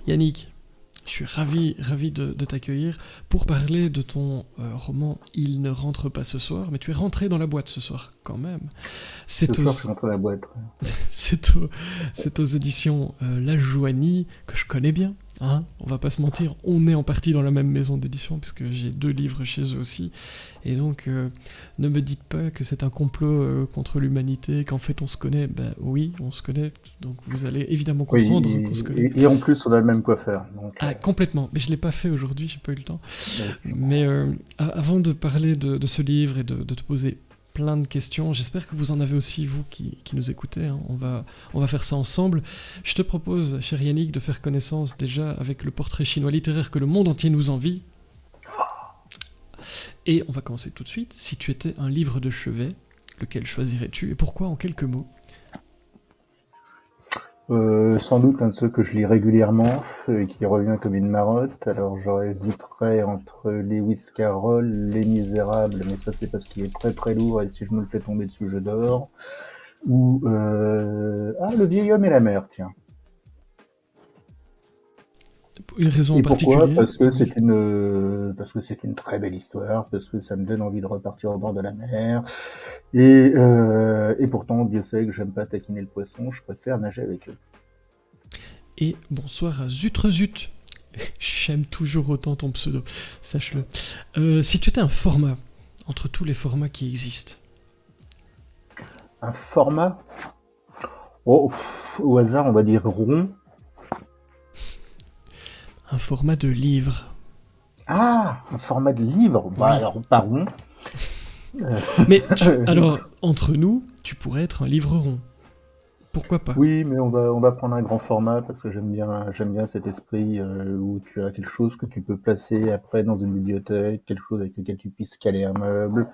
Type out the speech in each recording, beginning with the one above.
Yannick, je suis ravi de t'accueillir pour parler de ton roman Il ne rentre pas ce soir, mais tu es rentré dans la boîte ce soir quand même. Ce C'est aux, soir, je suis rentré dans la boîte. c'est aux, c'est aux éditions La Joanie, que je connais bien. Hein, on va pas se mentir, on est en partie dans la même maison d'édition, puisque j'ai 2 livres chez eux aussi. Et donc, ne me dites pas que c'est un complot contre l'humanité, qu'en fait on se connaît. Ben oui, on se connaît, donc vous allez évidemment Oui, comprendre qu'on se connaît. et en plus, on a le même coiffeur. Donc, Ah, complètement, mais je l'ai pas fait aujourd'hui, j'ai pas eu le temps. oui. Mais avant de parler de ce livre et de te poser plein de questions, j'espère que vous en avez aussi, vous qui nous écoutez, hein. On va faire ça ensemble. Je te propose, cher Yannick, de faire connaissance déjà avec le portrait chinois littéraire que le monde entier nous envie. Et on va commencer tout de suite. Si tu étais un livre de chevet, lequel choisirais-tu et pourquoi en quelques mots? Sans doute un de ceux que je lis régulièrement et qui revient comme une marotte. Alors, j'hésiterais entre Lewis Carroll, Les Misérables, mais ça, c'est parce qu'il est très très lourd et si je me le fais tomber dessus, je dors. Ou Le vieil homme et la mer, tiens. Une raison en Et pourquoi? particulier? Oui. Parce que c'est une très belle histoire, parce que ça me donne envie de repartir au bord de la mer. Et pourtant, Dieu sait que j'aime pas taquiner le poisson, je préfère nager avec eux. Et bonsoir à Zutrezut. J'aime toujours autant ton pseudo, sache-le. Si tu étais un format, entre tous les formats qui existent, Un format, oh, au hasard, on va dire rond. un format de livre, Ah, un format de livre. Bah oui. alors pas rond. Mais alors, entre nous, tu pourrais être un livre rond. Pourquoi pas? Oui, mais on va prendre un grand format parce que j'aime bien cet esprit où tu as quelque chose que tu peux placer après dans une bibliothèque, quelque chose avec lequel tu puisses caler un meuble,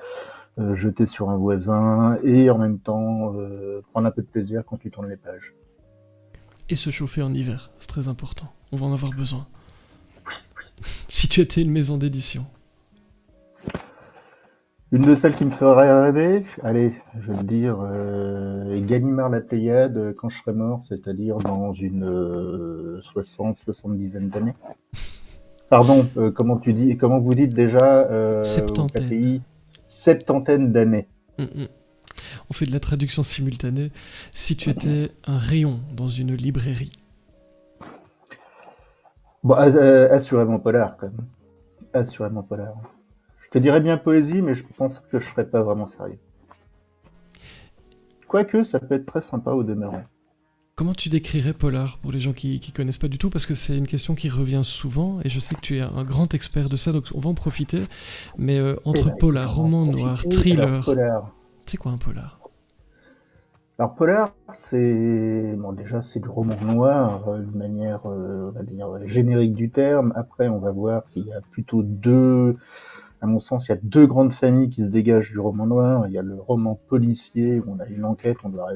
jeter sur un voisin et en même temps prendre un peu de plaisir quand tu tournes les pages. Et se chauffer en hiver, c'est très important. On va en avoir besoin. Si tu étais une maison d'édition. Une de celles qui me ferait rêver, allez, je vais te dire, Gallimard la Pléiade quand je serai mort, c'est-à-dire dans une 70 d'années. Pardon, comment vous dites déjà au Septantaine. KPI? Septantaine d'années. Mm, mm. On fait de la traduction simultanée. Si tu étais un rayon dans une librairie. Bon, assurément polar, quand même. Assurément polar. Je te dirais bien poésie, mais je pense que je serais pas vraiment sérieux. Quoique, ça peut être très sympa au demeurant. Comment tu décrirais polar pour les gens qui connaissent pas du tout? Parce que c'est une question qui revient souvent et je sais que tu es un grand expert de ça, donc on va en profiter. Mais Eh entre ben, écoute, polar, on va en roman noir, profiter. Alors, thriller, polar. c'est quoi un polar? Alors, polar, c'est bon, déjà c'est du roman noir, de manière, on va dire générique du terme. Après, on va voir qu'il y a plutôt deux, à mon sens, il y a deux grandes familles qui se dégagent du roman noir. Il y a le roman policier où on a une enquête, on doit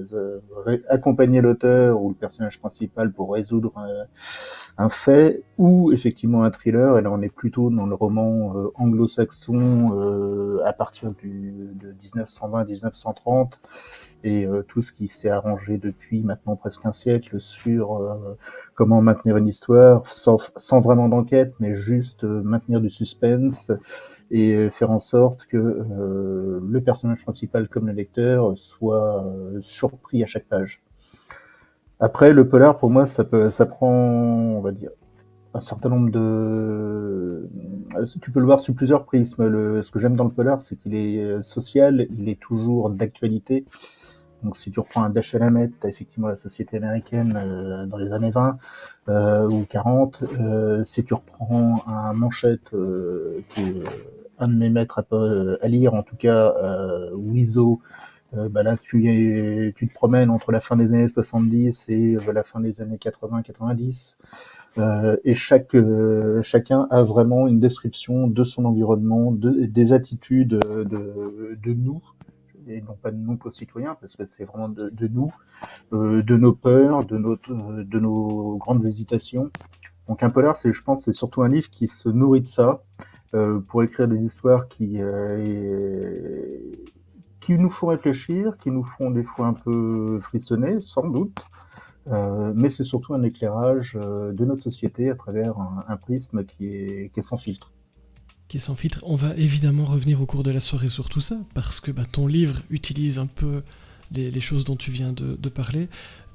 accompagner l'auteur ou le personnage principal pour résoudre un fait, ou effectivement un thriller. Et là, on est plutôt dans le roman anglo-saxon à partir de 1920-1930 et tout ce qui s'est arrangé depuis maintenant presque un siècle sur comment maintenir une histoire sans vraiment d'enquête, mais juste maintenir du suspense et faire en sorte que le personnage principal comme le lecteur soit surpris à chaque page. Après, le polar, pour moi, ça prend, on va dire, un certain nombre de. Tu peux le voir sous plusieurs prismes. Ce que j'aime dans le polar, c'est qu'il est social, il est toujours d'actualité. Donc, si tu reprends un Dashiell Hammett, tu as effectivement la société américaine dans les années 20 ou 40. Si tu reprends un Manchette, qui est un de mes maîtres à lire, en tout cas, Wiseau, bah là, tu te promènes entre la fin des années 70 et la fin des années 80-90. Et chacun a vraiment une description de son environnement, des attitudes de nous, et non pas de nos concitoyens, parce que c'est vraiment de nous, de nos peurs, de nos grandes hésitations. Donc un polar, je pense, c'est surtout un livre qui se nourrit de ça pour écrire des histoires qui nous font réfléchir, qui nous font des fois un peu frissonner, sans doute, mais c'est surtout un éclairage de notre société à travers un prisme qui est sans filtre. Qui est sans filtre. On va évidemment revenir au cours de la soirée sur tout ça, parce que ton livre utilise un peu les choses dont tu viens de parler.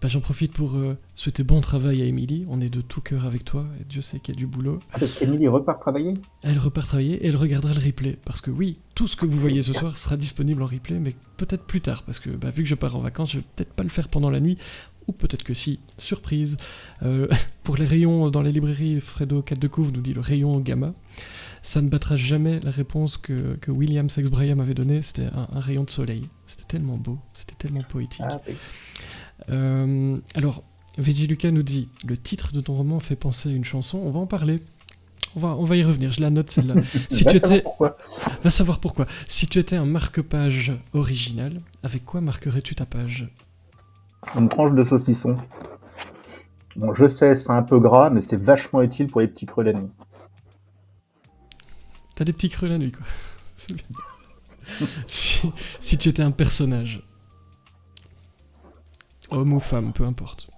J'en profite pour souhaiter bon travail à Émilie. On est de tout cœur avec toi, et Dieu sait qu'il y a du boulot. Ah, parce qu'Émilie repart travailler? Elle repart travailler et elle regardera le replay. Parce que oui, tout ce que vous voyez ce soir sera disponible en replay, mais peut-être plus tard. Parce que vu que je pars en vacances, je vais peut-être pas le faire pendant la nuit. Ou peut-être que si, surprise. Pour les rayons dans les librairies, Fredo 4 de Couve nous dit le rayon gamma. Ça ne battra jamais la réponse que William Sex Braham avait donnée. C'était un rayon de soleil. C'était tellement beau, c'était tellement poétique. Ah, oui. Alors, Veggie Lucas nous dit le titre de ton roman fait penser à une chanson. On va en parler. On va y revenir. Je la note celle-là. Si tu étais, va savoir pourquoi. Si tu étais un marque-page original, avec quoi marquerais-tu ta page? Une tranche de saucisson. Bon, je sais, c'est un peu gras, mais c'est vachement utile pour les petits creux la nuit. T'as des petits creux la nuit, quoi. C'est bien. Si tu étais un personnage, homme ou femme, peu importe.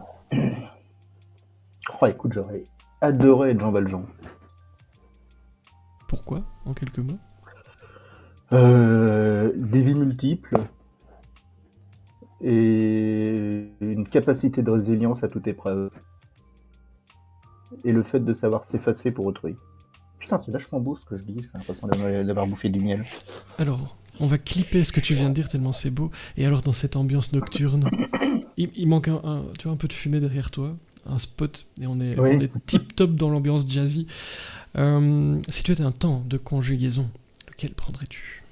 Oh, écoute, j'aurais adoré être Jean Valjean. Pourquoi, en quelques mots? Des vies multiples et une capacité de résilience à toute épreuve. Et le fait de savoir s'effacer pour autrui. Putain, c'est vachement beau ce que je dis, j'ai l'impression d'avoir bouffé du miel. Alors, on va clipper ce que tu viens de dire tellement c'est beau. Et alors, dans cette ambiance nocturne, il manque tu vois, un peu de fumée derrière toi, un spot, et on est tip-top dans l'ambiance jazzy. Si tu étais un temps de conjugaison, lequel prendrais-tu?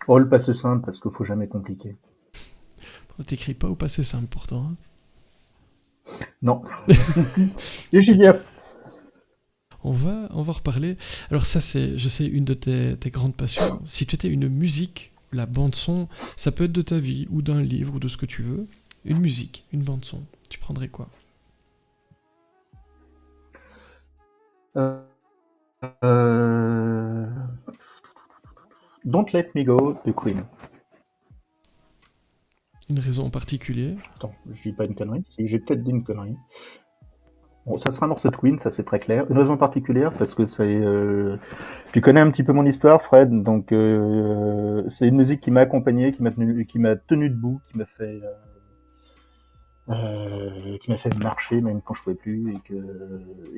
Oh, le passé simple, parce qu'il faut jamais compliquer. T'écris pas au passé simple pourtant. Hein. Non. Et j'y viens. On va reparler. Alors ça, c'est, je sais, une de tes grandes passions. Si tu étais une musique, la bande-son, ça peut être de ta vie, ou d'un livre, ou de ce que tu veux. Une musique, une bande-son, tu prendrais quoi? Don't Let Me Go de Queen. Une raison en particulier? Attends, je dis pas une connerie. J'ai peut-être dit une connerie. Bon, ça sera un morceau de Queen, ça c'est très clair. Une raison particulière, parce que c'est... tu connais un petit peu mon histoire, Fred, donc c'est une musique qui m'a accompagné, qui m'a tenu debout, qui m'a fait marcher même quand je pouvais plus, et que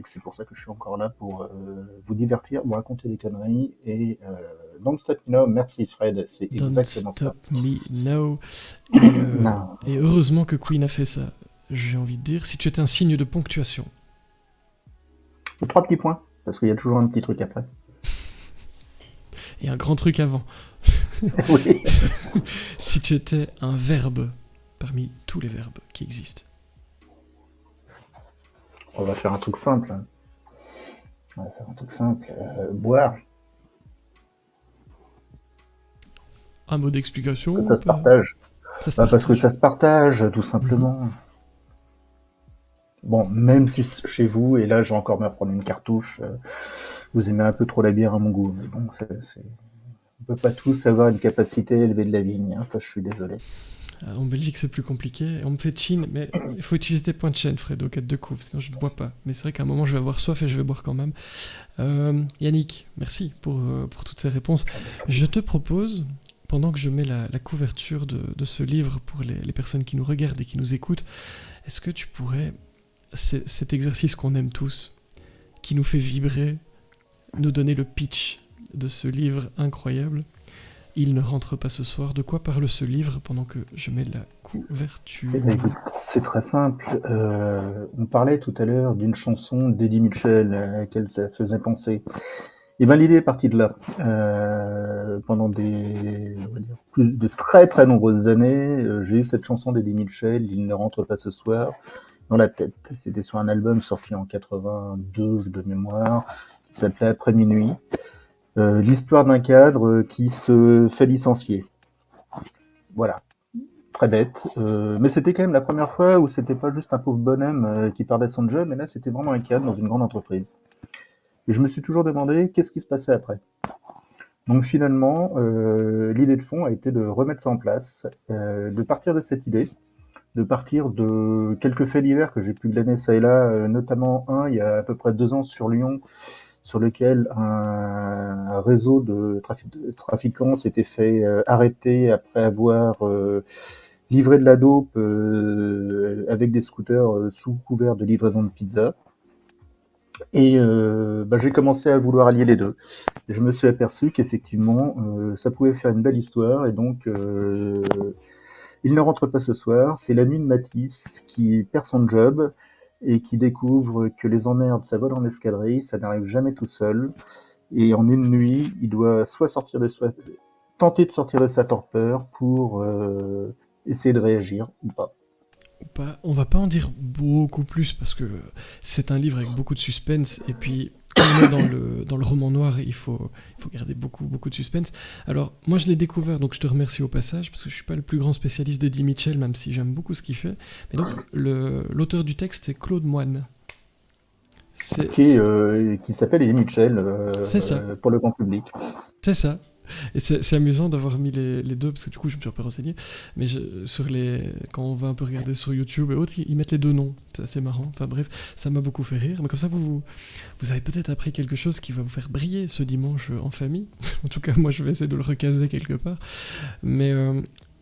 c'est pour ça que je suis encore là pour vous divertir, vous raconter des conneries, et Don't Stop Me Now, merci Fred, c'est exactement ça. Don't Stop Me Now. Et heureusement que Queen a fait ça, j'ai envie de dire. Si tu étais un signe de ponctuation. 3 petits points, parce qu'il y a toujours un petit truc après. Et un grand truc avant. Oui. Si tu étais un verbe parmi tous les verbes qui existent. On va faire un truc simple. Boire. Un mot d'explication? Ça se partage. Parce que ça se partage, tout simplement. Mm-hmm. Bon, même si chez vous, et là je vais encore me reprendre une cartouche, vous aimez un peu trop la bière à mon goût. Mais bon, on peut pas tous avoir une capacité élevée de la vigne, hein. Ça je suis désolé. En Belgique c'est plus compliqué, on me fait chine, mais il faut utiliser tes points de chaîne, Fredo, 4 de couve, sinon je ne bois pas. Mais c'est vrai qu'à un moment je vais avoir soif et je vais boire quand même. Yannick, merci pour toutes ces réponses. Je te propose, pendant que je mets la couverture de ce livre pour les personnes qui nous regardent et qui nous écoutent, est-ce que tu pourrais, cet exercice qu'on aime tous, qui nous fait vibrer, nous donner le pitch de ce livre incroyable? Il ne rentre pas ce soir. De quoi parle ce livre pendant que je mets la couverture? C'est très simple. On parlait tout à l'heure d'une chanson d'Eddie Mitchell à laquelle ça faisait penser. Et ben l'idée est partie de là. Pendant plus de très très nombreuses années, j'ai eu cette chanson d'Eddie Mitchell, Il ne rentre pas ce soir, dans la tête. C'était sur un album sorti en 82 de mémoire, qui s'appelait Après minuit. L'histoire d'un cadre qui se fait licencier. Voilà. Très bête. Mais c'était quand même la première fois où c'était pas juste un pauvre bonhomme qui perdait son job, mais là c'était vraiment un cadre dans une grande entreprise. Et je me suis toujours demandé qu'est-ce qui se passait après. Donc finalement, l'idée de fond a été de remettre ça en place, de partir de cette idée, de partir de quelques faits divers que j'ai pu glaner ça et là, notamment un il y a à peu près 2 ans sur Lyon, sur lequel un réseau de trafiquants s'était fait arrêter après avoir livré de la dope avec des scooters sous couvert de livraison de pizza. Et j'ai commencé à vouloir allier les deux. Et je me suis aperçu qu'effectivement, ça pouvait faire une belle histoire. Et donc, il ne rentre pas ce soir. C'est la nuit de Matisse qui perd son job et qui découvre que les emmerdes, ça vole en escadrille, ça n'arrive jamais tout seul. Et en une nuit, il doit tenter de sortir de sa torpeur pour essayer de réagir ou pas. On va pas en dire beaucoup plus parce que c'est un livre avec beaucoup de suspense et puis quand on est dans le roman noir, il faut garder beaucoup de suspense. Alors moi je l'ai découvert, donc je te remercie au passage parce que je suis pas le plus grand spécialiste d'Eddie Mitchell, même si j'aime beaucoup ce qu'il fait. Mais donc l'auteur du texte c'est Claude Moine. Qui s'appelle Eddie Mitchell C'est ça, pour le grand public. c'est ça. Et c'est amusant d'avoir mis les deux, parce que du coup, je me suis un peu renseigné. Mais quand on va un peu regarder sur YouTube et autres, ils mettent les deux noms. C'est assez marrant. Enfin bref, ça m'a beaucoup fait rire. Mais comme ça, vous avez peut-être appris quelque chose qui va vous faire briller ce dimanche en famille. En tout cas, moi, je vais essayer de le recaser quelque part. Mais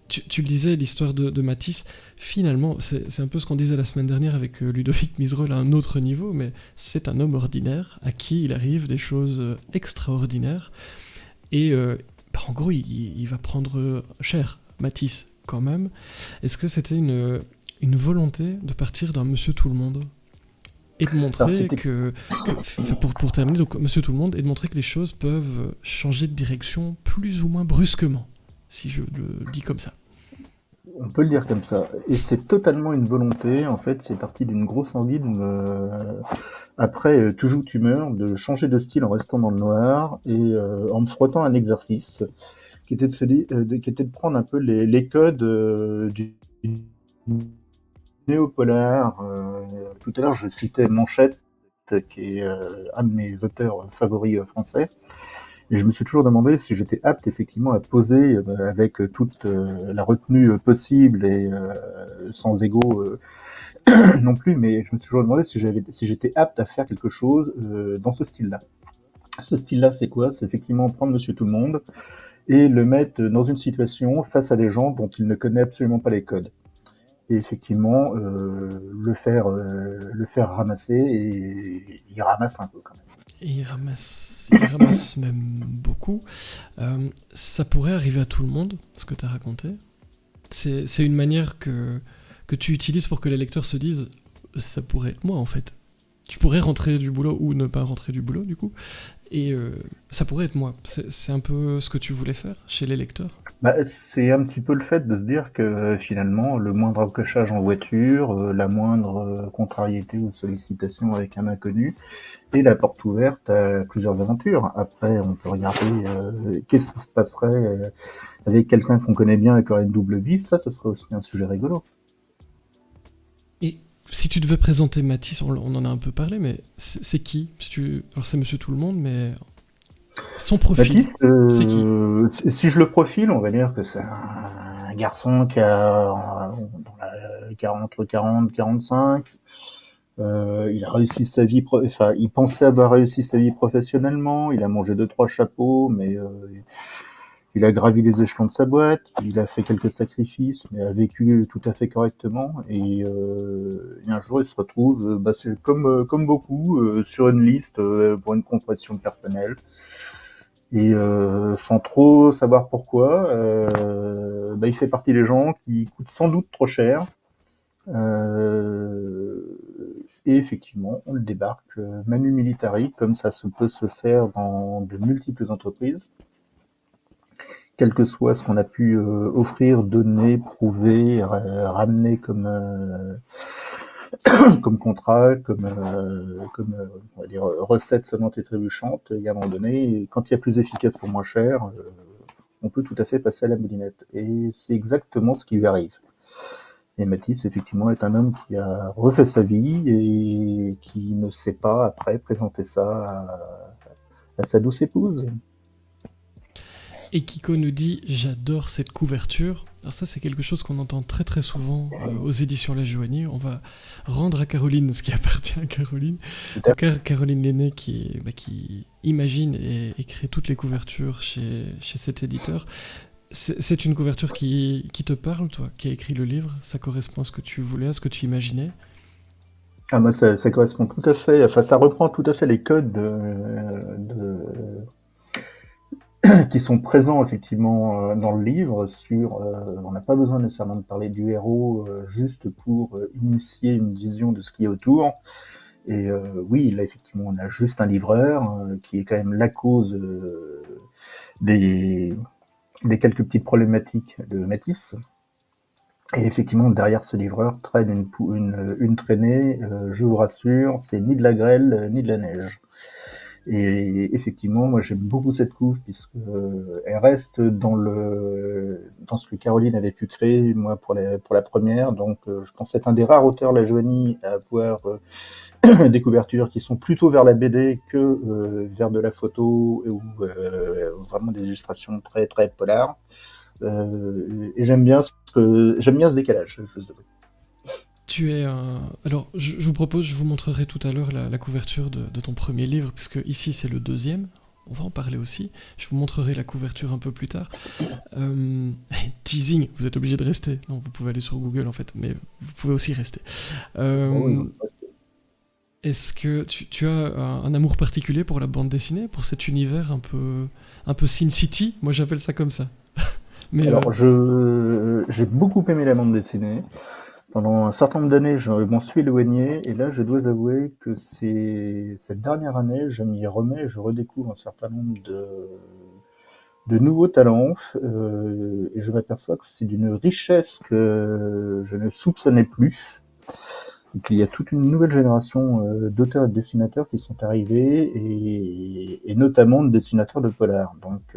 tu le disais, l'histoire de Matisse, finalement, c'est un peu ce qu'on disait la semaine dernière avec Ludovic Miserol à un autre niveau, mais c'est un homme ordinaire à qui il arrive des choses extraordinaires. Et en gros, il va prendre cher, Matisse, quand même. Est-ce que c'était une volonté de partir d'un Monsieur Tout-le-Monde et de montrer pour terminer, donc Monsieur Tout-le-Monde, et de montrer que les choses peuvent changer de direction plus ou moins brusquement, si je le dis comme ça. On peut le dire comme ça. Et c'est totalement une volonté. En fait, c'est parti d'une grosse envie après Toujours tu meurs, de changer de style en restant dans le noir et en me frottant un exercice qui était qui était de prendre un peu les codes du néopolar. Tout à l'heure, je citais Manchette, qui est un de mes auteurs favoris français. Et je me suis toujours demandé si j'étais apte effectivement à poser avec toute la retenue possible et sans ego non plus, mais je me suis toujours demandé si j'étais apte à faire quelque chose dans ce style-là. Ce style-là, c'est quoi? C'est effectivement prendre Monsieur Tout-le-Monde et le mettre dans une situation face à des gens dont il ne connaît absolument pas les codes. Et effectivement, le faire ramasser, et il ramasse un peu quand même. Et il ramasse même beaucoup. Ça pourrait arriver à tout le monde, ce que tu as raconté. C'est une manière que tu utilises pour que les lecteurs se disent ça pourrait être moi en fait. Tu pourrais rentrer du boulot ou ne pas rentrer du boulot du coup. Et ça pourrait être moi. C'est un peu ce que tu voulais faire chez les lecteurs. C'est un petit peu le fait de se dire que finalement, le moindre accrochage en voiture, la moindre contrariété ou sollicitation avec un inconnu, et la porte ouverte à plusieurs aventures. Après, on peut regarder qu'est-ce qui se passerait avec quelqu'un qu'on connaît bien et qui aurait une double vie. Ça serait aussi un sujet rigolo. Et si tu devais présenter Matisse, on en a un peu parlé, mais c'est qui Alors c'est Monsieur Tout-le-Monde, mais son profil, c'est qui? Si je le profile, on va dire que c'est un garçon qui a entre 40 et 45. Il a réussi sa vie, enfin, il pensait avoir réussi sa vie professionnellement. Il a mangé 2-3 chapeaux, mais il a gravi les échelons de sa boîte. Il a fait quelques sacrifices, mais a vécu tout à fait correctement. Et un jour, il se retrouve, c'est comme beaucoup, sur une liste pour une compression personnelle. Et sans trop savoir pourquoi, il fait partie des gens qui coûtent sans doute trop cher. Et effectivement, on le débarque manu militari, comme ça peut se faire dans de multiples entreprises, quel que soit ce qu'on a pu offrir, donner, prouver, ramener comme contrat, comme on va dire recette sonnante et trébuchante. Et à un moment donné, quand il y a plus efficace pour moins cher, on peut tout à fait passer à la moulinette. Et c'est exactement ce qui lui arrive. Et Matisse, effectivement, est un homme qui a refait sa vie et qui ne sait pas, après, présenter ça à sa douce épouse. Et Kiko nous dit j'adore cette couverture. Alors ça c'est quelque chose qu'on entend très très souvent aux éditions La Joanie. On va rendre à Caroline ce qui appartient à Caroline. Donc, Caroline Lenné qui imagine et crée toutes les couvertures chez cet éditeur. C'est une couverture qui te parle, toi, qui a écrit le livre. Ça correspond à ce que tu voulais, à ce que tu imaginais. Ah, moi, ça correspond tout à fait, enfin, ça reprend tout à fait les codes qui sont présents effectivement dans le livre. On n'a pas besoin nécessairement de parler du héros juste pour initier une vision de ce qui est autour. Et oui, là effectivement, on a juste un livreur qui est quand même la cause des quelques petites problématiques de Matisse. Et effectivement, derrière ce livreur traîne une traînée, je vous rassure, c'est ni de la grêle, ni de la neige. Et effectivement, moi j'aime beaucoup cette couve, puisque elle reste dans ce que Caroline avait pu créer, moi, pour la première. Donc je pense être un des rares auteurs, La Joanie, à avoir des couvertures qui sont plutôt vers la BD que vers de la photo, ou vraiment des illustrations très, très polars. Et j'aime bien ce décalage. Tu es Alors, je vous propose, je vous montrerai tout à l'heure la couverture de ton premier livre, puisque ici c'est le deuxième. On va en parler aussi. Je vous montrerai la couverture un peu plus tard. Teasing, vous êtes obligé de rester. Non, vous pouvez aller sur Google en fait, mais vous pouvez aussi rester. Est-ce que tu as un amour particulier pour la bande dessinée, pour cet univers un peu Sin City? Moi j'appelle ça comme ça. Mais alors, j'ai beaucoup aimé la bande dessinée. Pendant un certain nombre d'années, je m'en suis éloigné, et là, je dois avouer que cette dernière année, je m'y remets, je redécouvre un certain nombre de nouveaux talents, et je m'aperçois que c'est d'une richesse que je ne soupçonnais plus. Et qu'il y a toute une nouvelle génération d'auteurs et de dessinateurs qui sont arrivés, et notamment de dessinateurs de polar. Donc,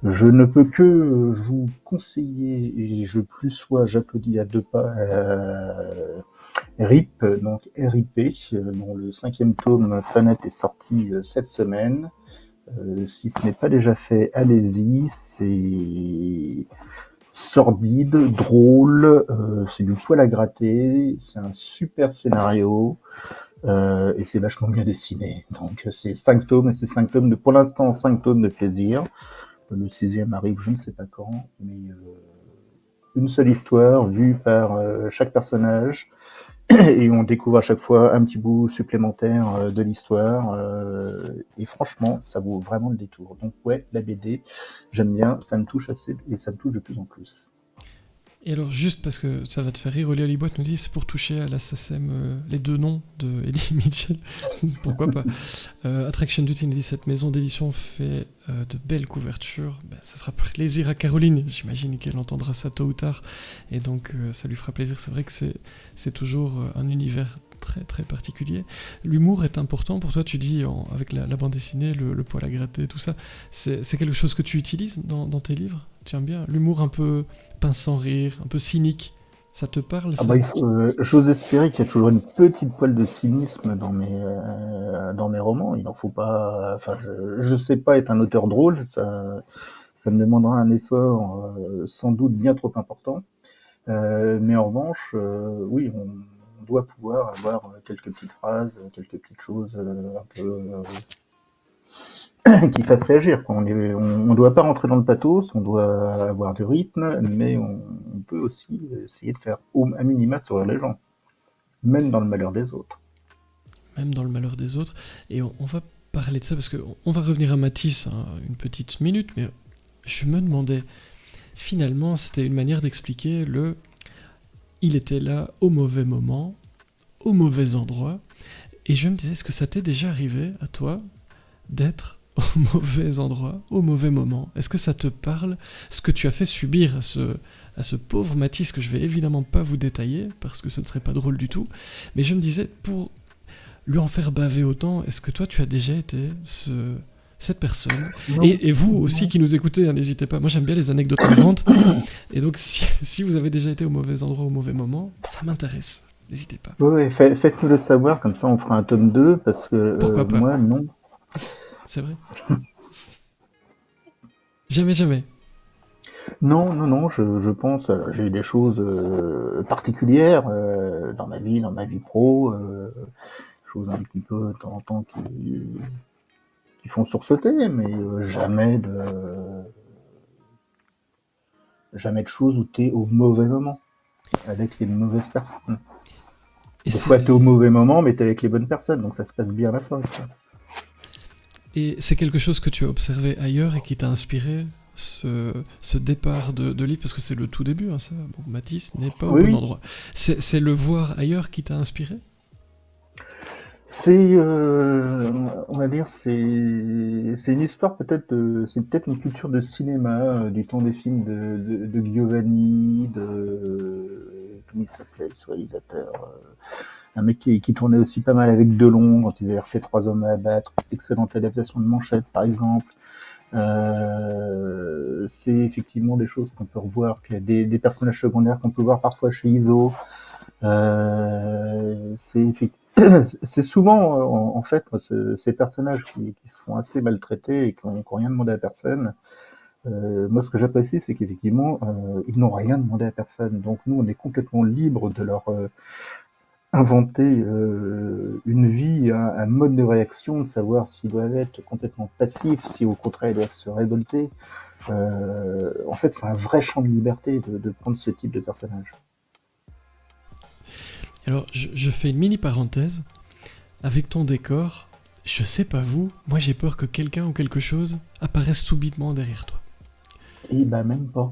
je ne peux que vous conseiller, et j'applaudis à deux pas, RIP, donc RIP, dont le 5e tome Fanat est sorti cette semaine. Si ce n'est pas déjà fait, allez-y, c'est sordide, drôle, c'est du poil à gratter, c'est un super scénario, et c'est vachement bien dessiné. Donc c'est 5 tomes, et c'est 5 tomes pour l'instant 5 tomes de plaisir. Le 6e arrive, je ne sais pas quand, mais une seule histoire vue par chaque personnage, et on découvre à chaque fois un petit bout supplémentaire de l'histoire, et franchement, ça vaut vraiment le détour. Donc ouais, la BD, j'aime bien, ça me touche assez, et ça me touche de plus en plus. Et alors, juste parce que ça va te faire rire, Oli Aliboite nous dit c'est pour toucher à la SACEM les deux noms de Eddie Mitchell. Pourquoi pas. Attraction Duty nous dit cette maison d'édition fait de belles couvertures. Ben, ça fera plaisir à Caroline. J'imagine qu'elle entendra ça tôt ou tard. Et donc, ça lui fera plaisir. C'est vrai que c'est toujours un univers très très particulier. L'humour est important pour toi, tu dis, avec la bande dessinée, le poil à gratter, tout ça. C'est quelque chose que tu utilises dans tes livres? Tu aimes bien l'humour un peu pince sans rire, un peu cynique? Ça te parle, ça? J'ose espérer qu'il y a toujours une petite poêle de cynisme dans mes romans. Il n'en faut pas. Enfin, je sais pas être un auteur drôle. Ça me demandera un effort sans doute bien trop important. Mais en revanche, oui, on doit pouvoir avoir quelques petites phrases, quelques petites choses un peu qui fassent réagir. On ne doit pas rentrer dans le pathos, on doit avoir du rythme, mais on peut aussi essayer de faire un minima sourire les gens, même dans le malheur des autres. Même dans le malheur des autres. Et on va parler de ça, parce qu'on va revenir à Matisse une petite minute, mais je me demandais, finalement, c'était une manière d'expliquer il était là au mauvais moment, au mauvais endroit, et je me disais, est-ce que ça t'est déjà arrivé, à toi, d'être au mauvais endroit, au mauvais moment? Est-ce que ça te parle, ce que tu as fait subir à ce pauvre Matisse, que je vais évidemment pas vous détailler, parce que ce ne serait pas drôle du tout, mais je me disais, pour lui en faire baver autant, est-ce que toi tu as déjà été cette personne? Et vous aussi qui nous écoutez, n'hésitez pas, moi j'aime bien les anecdotes marrantes, et donc si vous avez déjà été au mauvais endroit, au mauvais moment, ça m'intéresse, n'hésitez pas. Oui, faites-nous le savoir, comme ça on fera un tome 2, parce que pourquoi pas? Moi non. C'est vrai. Jamais, jamais. Non, non, non, je pense, j'ai eu des choses particulières dans ma vie pro, choses un petit peu de temps en temps qui font sursauter, mais jamais de choses où t'es au mauvais moment, avec les mauvaises personnes. Et Des fois, c'est, t'es au mauvais moment, mais t'es avec les bonnes personnes, donc ça se passe bien à la fin. Quoi. et c'est quelque chose que tu as observé ailleurs et qui t'a inspiré ce départ de livre, parce que c'est le tout début, hein, ça. Bon, Matisse n'est pas au Oui, bon oui. endroit. C'est le voir ailleurs qui t'a inspiré? C'est, on va dire, c'est une histoire c'est peut-être une culture de cinéma du temps des films de Giovanni, comment il s'appelait ce réalisateur, un mec qui tournait aussi pas mal avec Delon quand ils avaient refait Trois hommes à abattre, excellente adaptation de Manchette par exemple. C'est effectivement des choses qu'on peut revoir, des personnages secondaires qu'on peut voir parfois chez Iso. C'est souvent, en fait, ces personnages qui se font assez maltraiter et qui n'ont rien demandé à personne. Moi, ce que j'apprécie, c'est qu'effectivement, ils n'ont rien demandé à personne. Donc, nous, on est complètement libre de leur inventer une vie, un mode de réaction, de savoir s'ils doivent être complètement passifs, si au contraire ils doivent se révolter. En fait, c'est un vrai champ de liberté de prendre ce type de personnage. Alors, je fais une mini parenthèse. Avec ton décor, je sais pas vous, moi j'ai peur que quelqu'un ou quelque chose apparaisse subitement derrière toi. Et bah, même pas.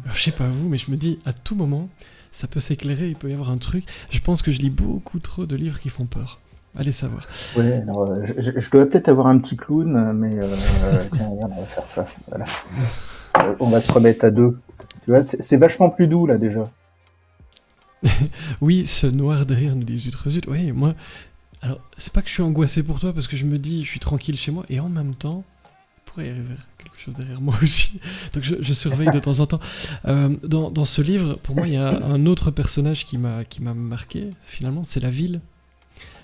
Alors, je sais pas vous, mais je me dis, à tout moment, ça peut s'éclairer, il peut y avoir un truc. Je pense que je lis beaucoup trop de livres qui font peur. Allez savoir. Ouais, alors je dois peut-être avoir un petit clown, mais tiens, regarde, on va faire ça. Voilà. On va se remettre à deux. Tu vois, c'est vachement plus doux là déjà. Oui, ce noir derrière nous dit zut, zut. Oui, moi, alors c'est pas que je suis angoissé pour toi parce que je me dis, je suis tranquille chez moi et en même temps, il pourrait y arriver quelque chose derrière moi aussi. Donc je surveille de temps en temps. Dans ce livre, pour moi, il y a un autre personnage qui m'a marqué. Finalement, c'est la ville.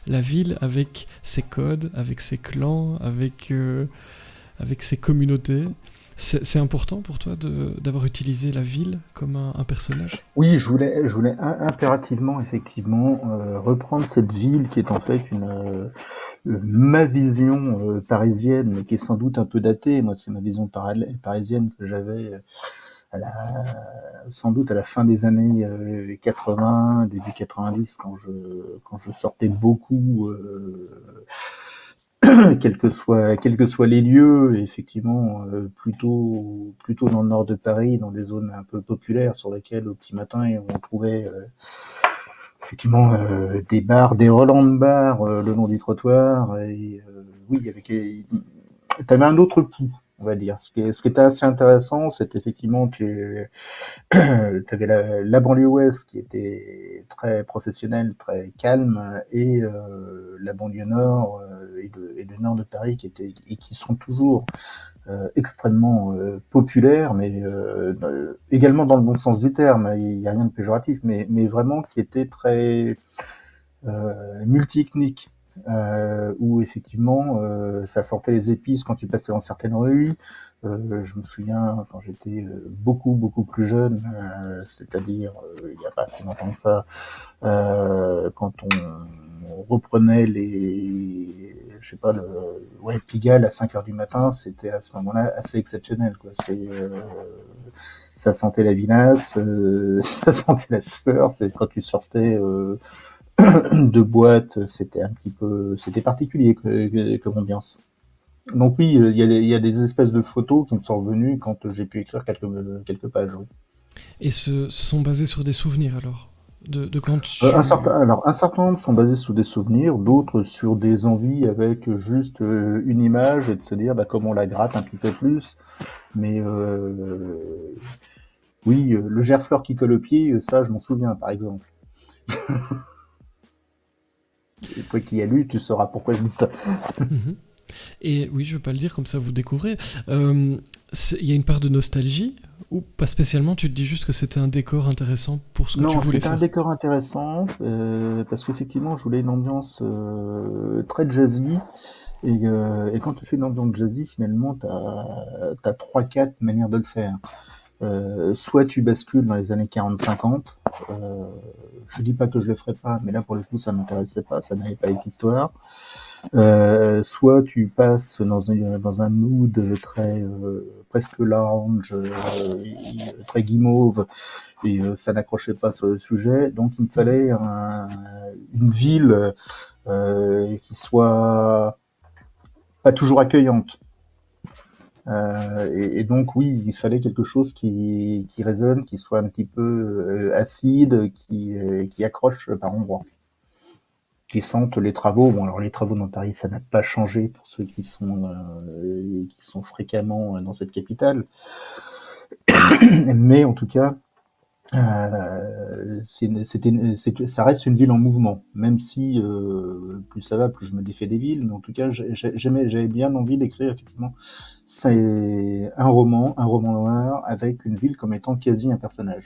La ville avec ses codes, avec ses clans, avec ses communautés. C'est important pour toi d'avoir utilisé la ville comme un personnage? Oui, je voulais impérativement, effectivement, reprendre cette ville qui est en fait ma vision parisienne, mais qui est sans doute un peu datée. Moi, c'est ma vision parisienne que j'avais à la, sans doute à la fin des années 80, début 90, quand je sortais beaucoup, quels que soient les lieux, et effectivement, plutôt dans le nord de Paris, dans des zones un peu populaires sur lesquelles au petit matin on trouvait effectivement des bars, des relents de bars le long du trottoir. Et oui, t'avais un autre pouls, on va dire. Ce qui était assez intéressant, c'est effectivement que tu avais la banlieue ouest qui était très professionnelle, très calme, et la banlieue nord et le nord de Paris qui sont toujours extrêmement populaires, mais également dans le bon sens du terme. Il n'y a rien de péjoratif, mais vraiment qui étaient très multi-ethniques. Où effectivement ça sentait les épices quand tu passais dans certaines rues. Je me souviens quand j'étais beaucoup plus jeune, c'est-à-dire il n'y a pas si longtemps que ça, quand on reprenait je sais pas, Pigalle à 5 heures du matin, c'était à ce moment-là assez exceptionnel, quoi. Ça sentait la vinasse, ça sentait la sueur, c'est quand tu sortais de boîte, c'était particulier comme ambiance. Donc oui, il y a des espèces de photos qui me sont revenues quand j'ai pu écrire quelques pages. Oui. Et se sont basés sur des souvenirs alors de quand tu... Un certain nombre sont basés sur des souvenirs, d'autres sur des envies avec juste une image et de se dire comment on la gratte un petit peu plus. Mais oui, le gerfleur qui colle au pied, ça je m'en souviens par exemple. Et toi qui as lu, tu sauras pourquoi je dis ça. Mhm. Et oui, je veux pas le dire comme ça, vous découvrez. Il y a une part de nostalgie ou pas spécialement? Tu te dis juste que c'était un décor intéressant pour ce que tu Non, voulais c'était un faire. décor intéressant parce qu'effectivement, je voulais une ambiance très jazzy Et quand tu fais une ambiance jazzy, finalement, tu as 3-4 manières de le faire. Soit tu bascules dans les années 40-50. Je dis pas que je le ferai pas, mais là pour le coup ça m'intéressait pas, ça n'avait pas avec l'histoire. Soit tu passes dans un mood très presque lounge, très guimauve, et ça n'accrochait pas sur le sujet. Donc il me fallait une ville qui soit pas toujours accueillante. Et donc oui, il fallait quelque chose qui résonne, qui soit un petit peu acide, qui accroche par endroits, qui sentent les travaux. Bon, alors les travaux dans Paris, ça n'a pas changé pour ceux qui sont fréquemment dans cette capitale, mais en tout cas, ça reste une ville en mouvement, même si plus ça va, plus je me défais des villes. Mais en tout cas, j'avais bien envie d'écrire effectivement. C'est un roman noir avec une ville comme étant quasi un personnage.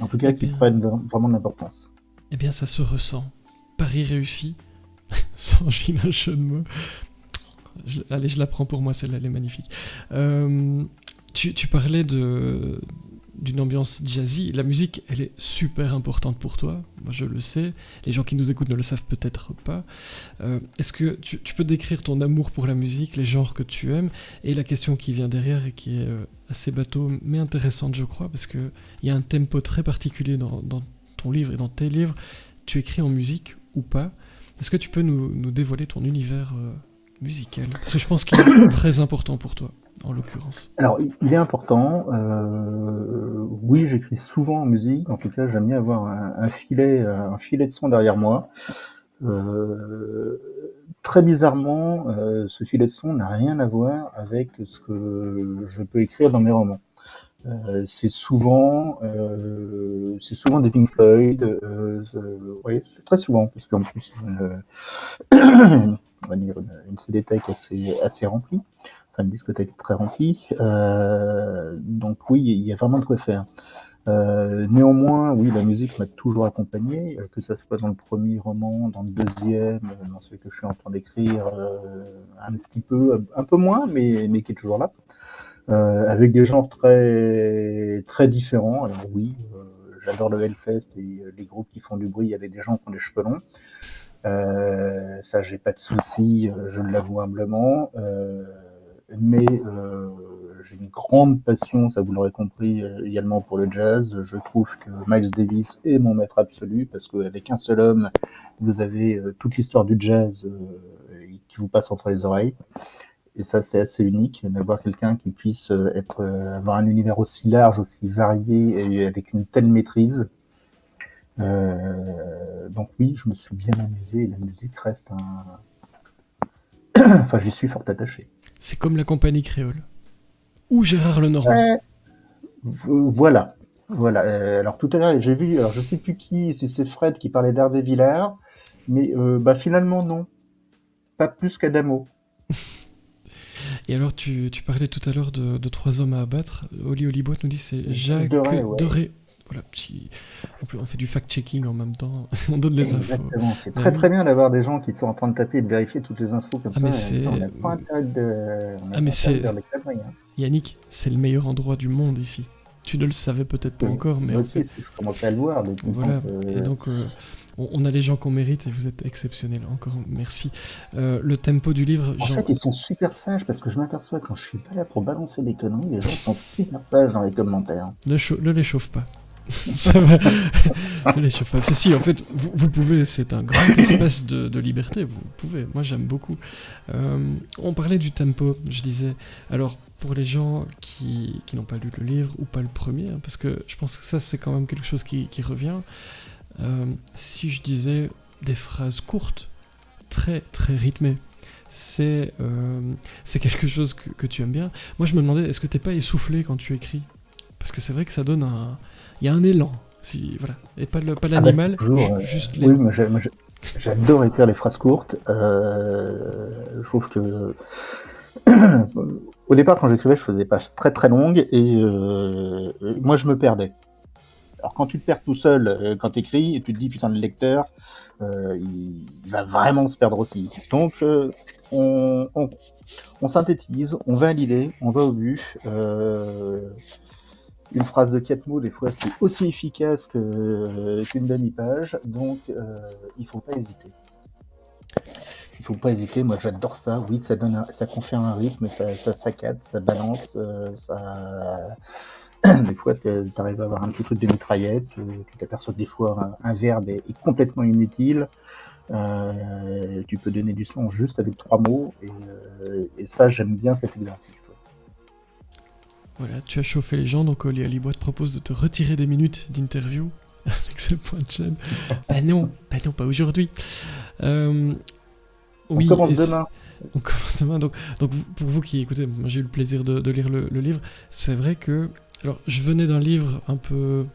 En tout Eh cas, qui bien, prenne vraiment de l'importance. eh bien, ça se ressent. Paris réussi, sans gîne un jeu de mots. Allez, je la prends pour moi, celle-là, elle est magnifique. Tu parlais d'une ambiance jazzy. La musique, elle est super importante pour toi. Moi, je le sais. Les gens qui nous écoutent ne le savent peut-être pas. Est-ce que tu peux décrire ton amour pour la musique, les genres que tu aimes, et la question qui vient derrière et qui est assez bateau, mais intéressante, je crois, parce qu'il y a un tempo très particulier dans ton livre et dans tes livres. Tu écris en musique ou pas? Est-ce que tu peux nous dévoiler ton univers musical? Parce que je pense qu'il est très important pour toi, en l'occurrence. Alors, il est important. Oui, j'écris souvent en musique. En tout cas, j'aime bien avoir un filet de son derrière moi. Euh, Très bizarrement, ce filet de son n'a rien à voir avec ce que je peux écrire dans mes romans. C'est souvent des Pink Floyd. Oui, c'est très souvent, parce qu'en plus, on va dire une CD-tech assez remplie, enfin une discothèque très remplie. Donc oui, il y a vraiment de quoi faire. Néanmoins, oui, la musique m'a toujours accompagné, que ça soit dans le premier roman, dans le deuxième, dans celui que je suis en train d'écrire, un peu moins, mais qui est toujours là, avec des genres très différents. Alors oui, j'adore le Hellfest et les groupes qui font du bruit avec des gens qui ont des cheveux longs. Ça, j'ai pas de souci, je l'avoue humblement. Mais j'ai une grande passion, ça vous l'aurez compris, également pour le jazz. Je trouve que Miles Davis est mon maître absolu parce qu'avec un seul homme, vous avez toute l'histoire du jazz qui vous passe entre les oreilles. Et ça, c'est assez unique d'avoir quelqu'un qui puisse avoir un univers aussi large, aussi varié et avec une telle maîtrise. Donc oui, je me suis bien amusé et la musique reste un. Enfin, j'y suis fort attaché. C'est comme la compagnie créole. Ou Gérard Lenormand. Euh, voilà. Voilà. Alors tout à l'heure, j'ai vu, alors je sais plus qui, si c'est Fred qui parlait d'Hervé Villard, mais bah finalement non, pas plus qu'Adamo. Et alors, tu parlais tout à l'heure de trois hommes à abattre. Oli Oliboit nous dit c'est Jacques Jacques Deray, ouais. Doré. Voilà, on fait du fact-checking en même temps. On donne les infos. Exactement. C'est Ben très oui. très bien d'avoir des gens qui sont en train de taper et de vérifier toutes les infos comme Ah, mais ça. Et c'est. on n'a pas intérêt on n'a Ah, mais pas intérêt de c'est. dire des conneries. Hein. Yannick, c'est le meilleur endroit du monde ici. Tu ne le savais peut-être pas Oui. encore, mais Moi en aussi, fait, je commençais à le voir depuis le temps voilà. Et que. donc, on a les gens qu'on mérite et vous êtes exceptionnels. Encore merci. Le tempo du livre, En fait, ils sont super sages parce que je m'aperçois quand je suis pas là pour balancer des conneries, les gens sont super sages dans les commentaires. ne les chauffe pas. Ça va. Ne les chauffe pas. Si, en fait, vous pouvez, c'est un grand espace de liberté, vous pouvez. Moi, j'aime beaucoup. On parlait du tempo, je disais. Alors, pour les gens qui n'ont pas lu le livre ou pas le premier, hein, parce que je pense que ça, c'est quand même quelque chose qui revient. Si je disais des phrases courtes, très très rythmées, c'est quelque chose que tu aimes bien. Moi, je me demandais, est-ce que t'es pas essoufflé quand tu écris? Parce que c'est vrai que ça donne un. Il y a un élan, si, voilà. Et pas Ah bah c'est l'animal, toujours. juste Oui, l'élan. j'adore écrire les phrases courtes. Je trouve que au départ, quand j'écrivais, je faisais des pages très très longues et moi je me perdais. Alors quand tu te perds tout seul, quand tu écris, et tu te dis putain le lecteur, il va vraiment se perdre aussi. Donc, on synthétise, on va à l'idée, on va au but. Une phrase de 4 mots, des fois, c'est aussi efficace qu'une demi-page, donc il faut pas hésiter. Il faut pas hésiter, moi j'adore ça, oui, ça confère un rythme, ça saccade, ça balance, des fois tu arrives à avoir un petit truc de mitraillette, tu t'aperçois que des fois un verbe est complètement inutile, tu peux donner du sens juste avec 3 mots, et ça j'aime bien cet exercice. Ouais. Voilà, tu as chauffé les gens, donc Oli Alibois te propose de te retirer des minutes d'interview avec ce point de chaîne. Non, pas aujourd'hui. Oui, on commence demain. On commence demain. Donc pour vous qui écoutez, moi j'ai eu le plaisir de lire le livre. C'est vrai que, alors je venais d'un livre un peu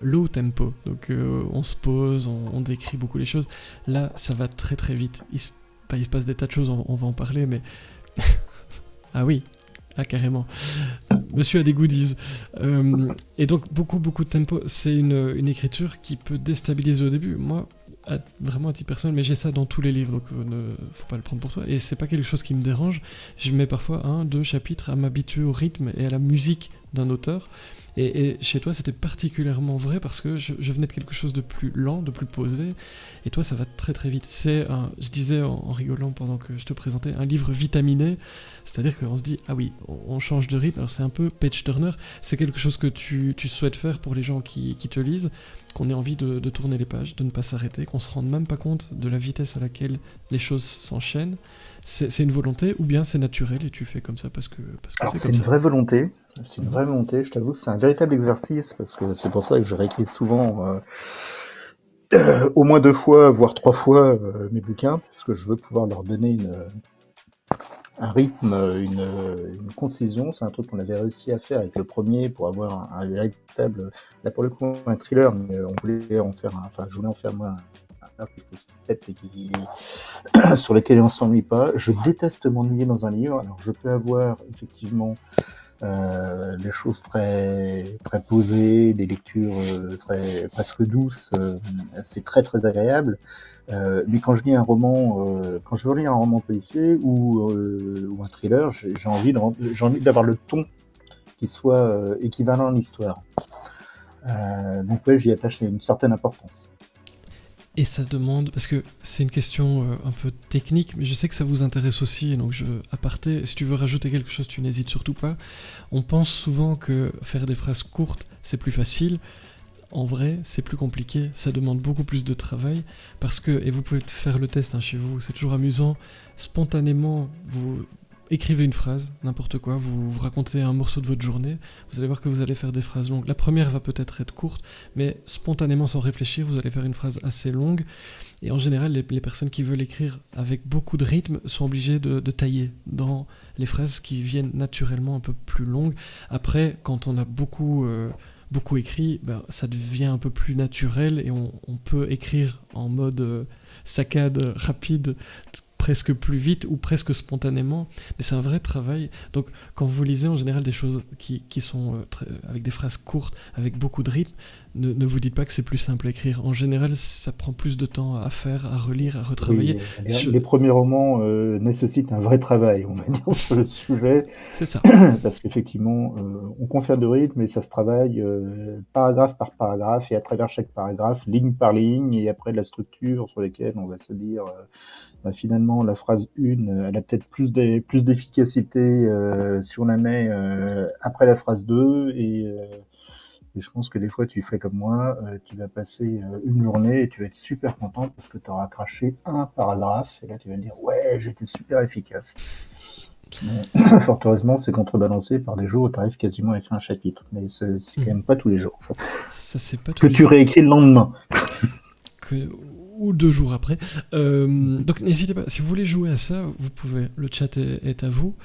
low tempo, donc on se pose, on décrit beaucoup les choses. Là, ça va très très vite. Il se passe des tas de choses, on va en parler, mais ah oui. Ah, carrément. Monsieur a des goodies. Et donc, beaucoup de tempo. C'est une écriture qui peut déstabiliser au début. Moi, vraiment à titre personnel, mais j'ai ça dans tous les livres, donc faut pas le prendre pour toi. Et c'est pas quelque chose qui me dérange. Je mets parfois 1-2 chapitres à m'habituer au rythme et à la musique d'un auteur. Et chez toi, c'était particulièrement vrai parce que je venais de quelque chose de plus lent, de plus posé. Et toi, ça va très très vite. C'est, je disais en rigolant pendant que je te présentais, un livre vitaminé. C'est-à-dire qu'on se dit, ah oui, on change de rythme. Alors c'est un peu page-turner. C'est quelque chose que tu souhaites faire pour les gens qui te lisent, qu'on ait envie de tourner les pages, de ne pas s'arrêter, qu'on se rende même pas compte de la vitesse à laquelle les choses s'enchaînent. C'est une volonté ou bien c'est naturel et tu fais comme ça parce que alors, c'est comme ça. Vraie volonté. C'est une vraie volonté. Je t'avoue que c'est un véritable exercice parce que c'est pour ça que je réécris souvent au moins 2 fois, voire 3 fois mes bouquins parce que je veux pouvoir leur donner un rythme, une concision. C'est un truc qu'on avait réussi à faire avec le premier pour avoir un véritable, là pour le coup, un thriller, mais on voulait en faire je voulais en faire moi un qui se pète et qui sur lequel on s'ennuie pas. Je déteste m'ennuyer dans un livre. Alors je peux avoir effectivement des choses très très posées, des lectures très presque douces. C'est très très agréable. Mais quand je lis un roman, quand je relis un roman policier ou un thriller, j'ai envie d'avoir le ton qui soit équivalent à l'histoire. Donc ouais, j'y attache une certaine importance. Et ça demande, parce que c'est une question un peu technique, mais je sais que ça vous intéresse aussi, donc aparté, si tu veux rajouter quelque chose, tu n'hésites surtout pas. On pense souvent que faire des phrases courtes, c'est plus facile. En vrai, c'est plus compliqué, ça demande beaucoup plus de travail, parce que, et vous pouvez faire le test chez vous, c'est toujours amusant, spontanément, vous écrivez une phrase, n'importe quoi, vous racontez un morceau de votre journée, vous allez voir que vous allez faire des phrases longues. La première va peut-être être courte, mais spontanément, sans réfléchir, vous allez faire une phrase assez longue. Et en général, les personnes qui veulent écrire avec beaucoup de rythme sont obligées de tailler dans les phrases qui viennent naturellement un peu plus longues. Après, quand on a beaucoup écrit, ça devient un peu plus naturel et on peut écrire en mode saccade, rapide, presque plus vite ou presque spontanément, mais c'est un vrai travail. Donc quand vous lisez en général des choses qui sont avec des phrases courtes, avec beaucoup de rythme, ne vous dites pas que c'est plus simple à écrire. En général, ça prend plus de temps à faire, à relire, à retravailler. Oui, les premiers romans nécessitent un vrai travail, on va dire, sur le sujet. C'est ça. Parce qu'effectivement, on confère de rythme et ça se travaille paragraphe par paragraphe et à travers chaque paragraphe, ligne par ligne, et après de la structure sur laquelle on va se dire finalement la phrase 1, elle a peut-être plus d'efficacité si on la met après la phrase 2 et je pense que des fois tu fais comme moi, tu vas passer une journée et tu vas être super content parce que tu auras craché un paragraphe et là tu vas te dire ouais, j'étais super efficace. Fort heureusement, c'est contrebalancé par des jours où tu arrives quasiment à écrire un chapitre, mais c'est quand même pas tous les jours. Ça c'est pas tous que les tu jours. Réécris le lendemain. Ou 2 jours après. Donc n'hésitez pas, si vous voulez jouer à ça, vous pouvez, le chat est à vous.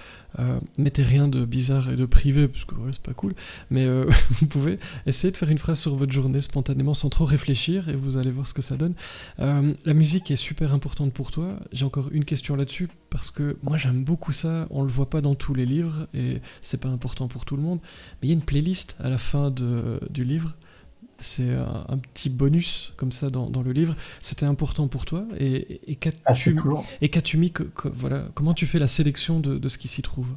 Mettez rien de bizarre et de privé, parce que voilà, c'est pas cool, mais vous pouvez essayer de faire une phrase sur votre journée spontanément sans trop réfléchir et vous allez voir ce que ça donne. La musique est super importante pour toi. J'ai encore une question là-dessus, parce que moi j'aime beaucoup ça, on le voit pas dans tous les livres et c'est pas important pour tout le monde, mais il y a une playlist à la fin du livre. c'est un petit bonus comme ça dans le livre. C'était important pour toi et c'est toujours. qu'as-tu mis voilà, comment tu fais la sélection de ce qui s'y trouve?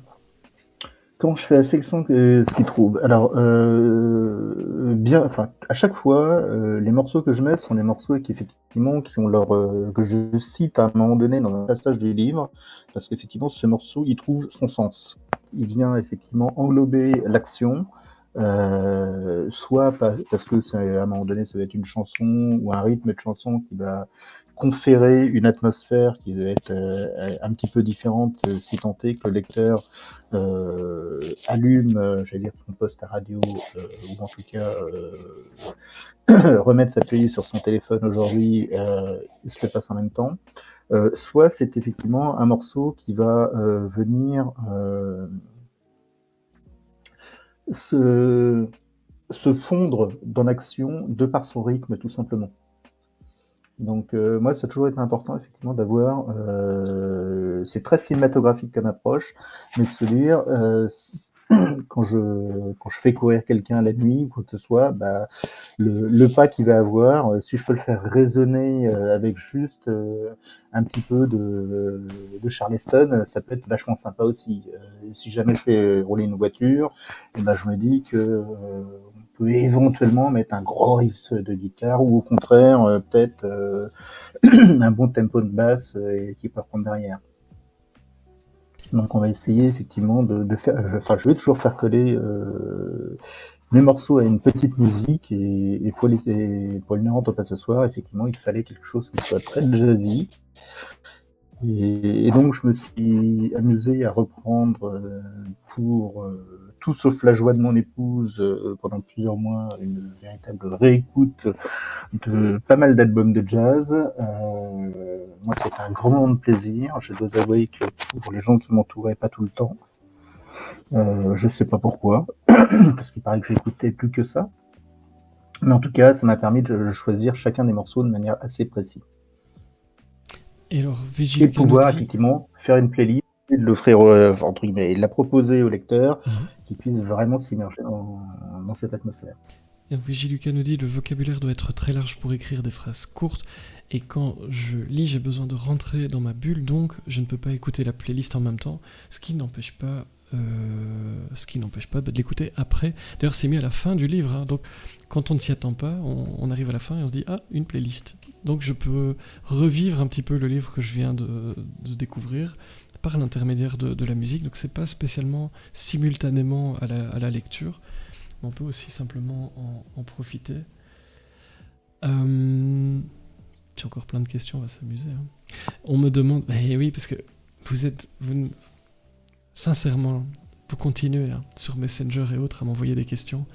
Comment je fais la sélection ce qu'ils trouvent? Alors, à chaque fois, les morceaux que je mets sont des morceaux effectivement qui ont que je cite à un moment donné dans un passage du livre, parce qu'effectivement, ce morceau, il trouve son sens. Il vient effectivement englober l'action, soit parce que à un moment donné, ça va être une chanson ou un rythme de chanson qui va conférer une atmosphère qui va être un petit peu différente, si tant est que le lecteur allume, j'allais dire son poste à radio, ou en tout cas remettre sa playlist sur son téléphone aujourd'hui, et se le passe en même temps. Soit c'est effectivement un morceau qui va venir se fondre dans l'action de par son rythme, tout simplement. Donc moi, ça a toujours été important, effectivement, d'avoir... c'est très cinématographique comme approche, mais de se dire, quand je fais courir quelqu'un la nuit, ou quoi que ce soit, le pas qu'il va avoir, si je peux le faire résonner avec juste un petit peu de Charleston, ça peut être vachement sympa aussi. Si jamais je fais rouler une voiture, je me dis que... on peut éventuellement mettre un gros riff de guitare ou au contraire peut-être un bon tempo de basse qui peut reprendre derrière. Donc on va essayer effectivement de faire... je vais toujours faire coller mes morceaux à une petite musique et pour le ne rentre pas ce soir, effectivement il fallait quelque chose qui soit très jazzy. Et donc je me suis amusé à reprendre pour tout sauf la joie de mon épouse pendant plusieurs mois une véritable réécoute de pas mal d'albums de jazz. Moi c'était un grand moment de plaisir. Je dois avouer que pour les gens qui m'entouraient, pas tout le temps. Je sais pas pourquoi, parce qu'il paraît que j'écoutais plus que ça. Mais en tout cas, ça m'a permis de choisir chacun des morceaux de manière assez précise. Et alors, et pouvoir effectivement faire une playlist et de l'offrir, entre guillemets, et de la proposer au lecteur qui puisse vraiment s'immerger dans cette atmosphère. Et Vigiluca nous dit: le vocabulaire doit être très large pour écrire des phrases courtes, et quand je lis, j'ai besoin de rentrer dans ma bulle, donc je ne peux pas écouter la playlist en même temps, ce qui n'empêche pas de l'écouter après. D'ailleurs, c'est mis à la fin du livre, hein, donc quand on ne s'y attend pas, on arrive à la fin et on se dit: ah, une playlist. Donc je peux revivre un petit peu le livre que je viens de découvrir par l'intermédiaire de la musique, donc c'est pas spécialement simultanément à la lecture, mais on peut aussi simplement en profiter. J'ai encore plein de questions, on va s'amuser. Hein. On me demande... oui, parce que sincèrement, vous continuez sur Messenger et autres à m'envoyer des questions.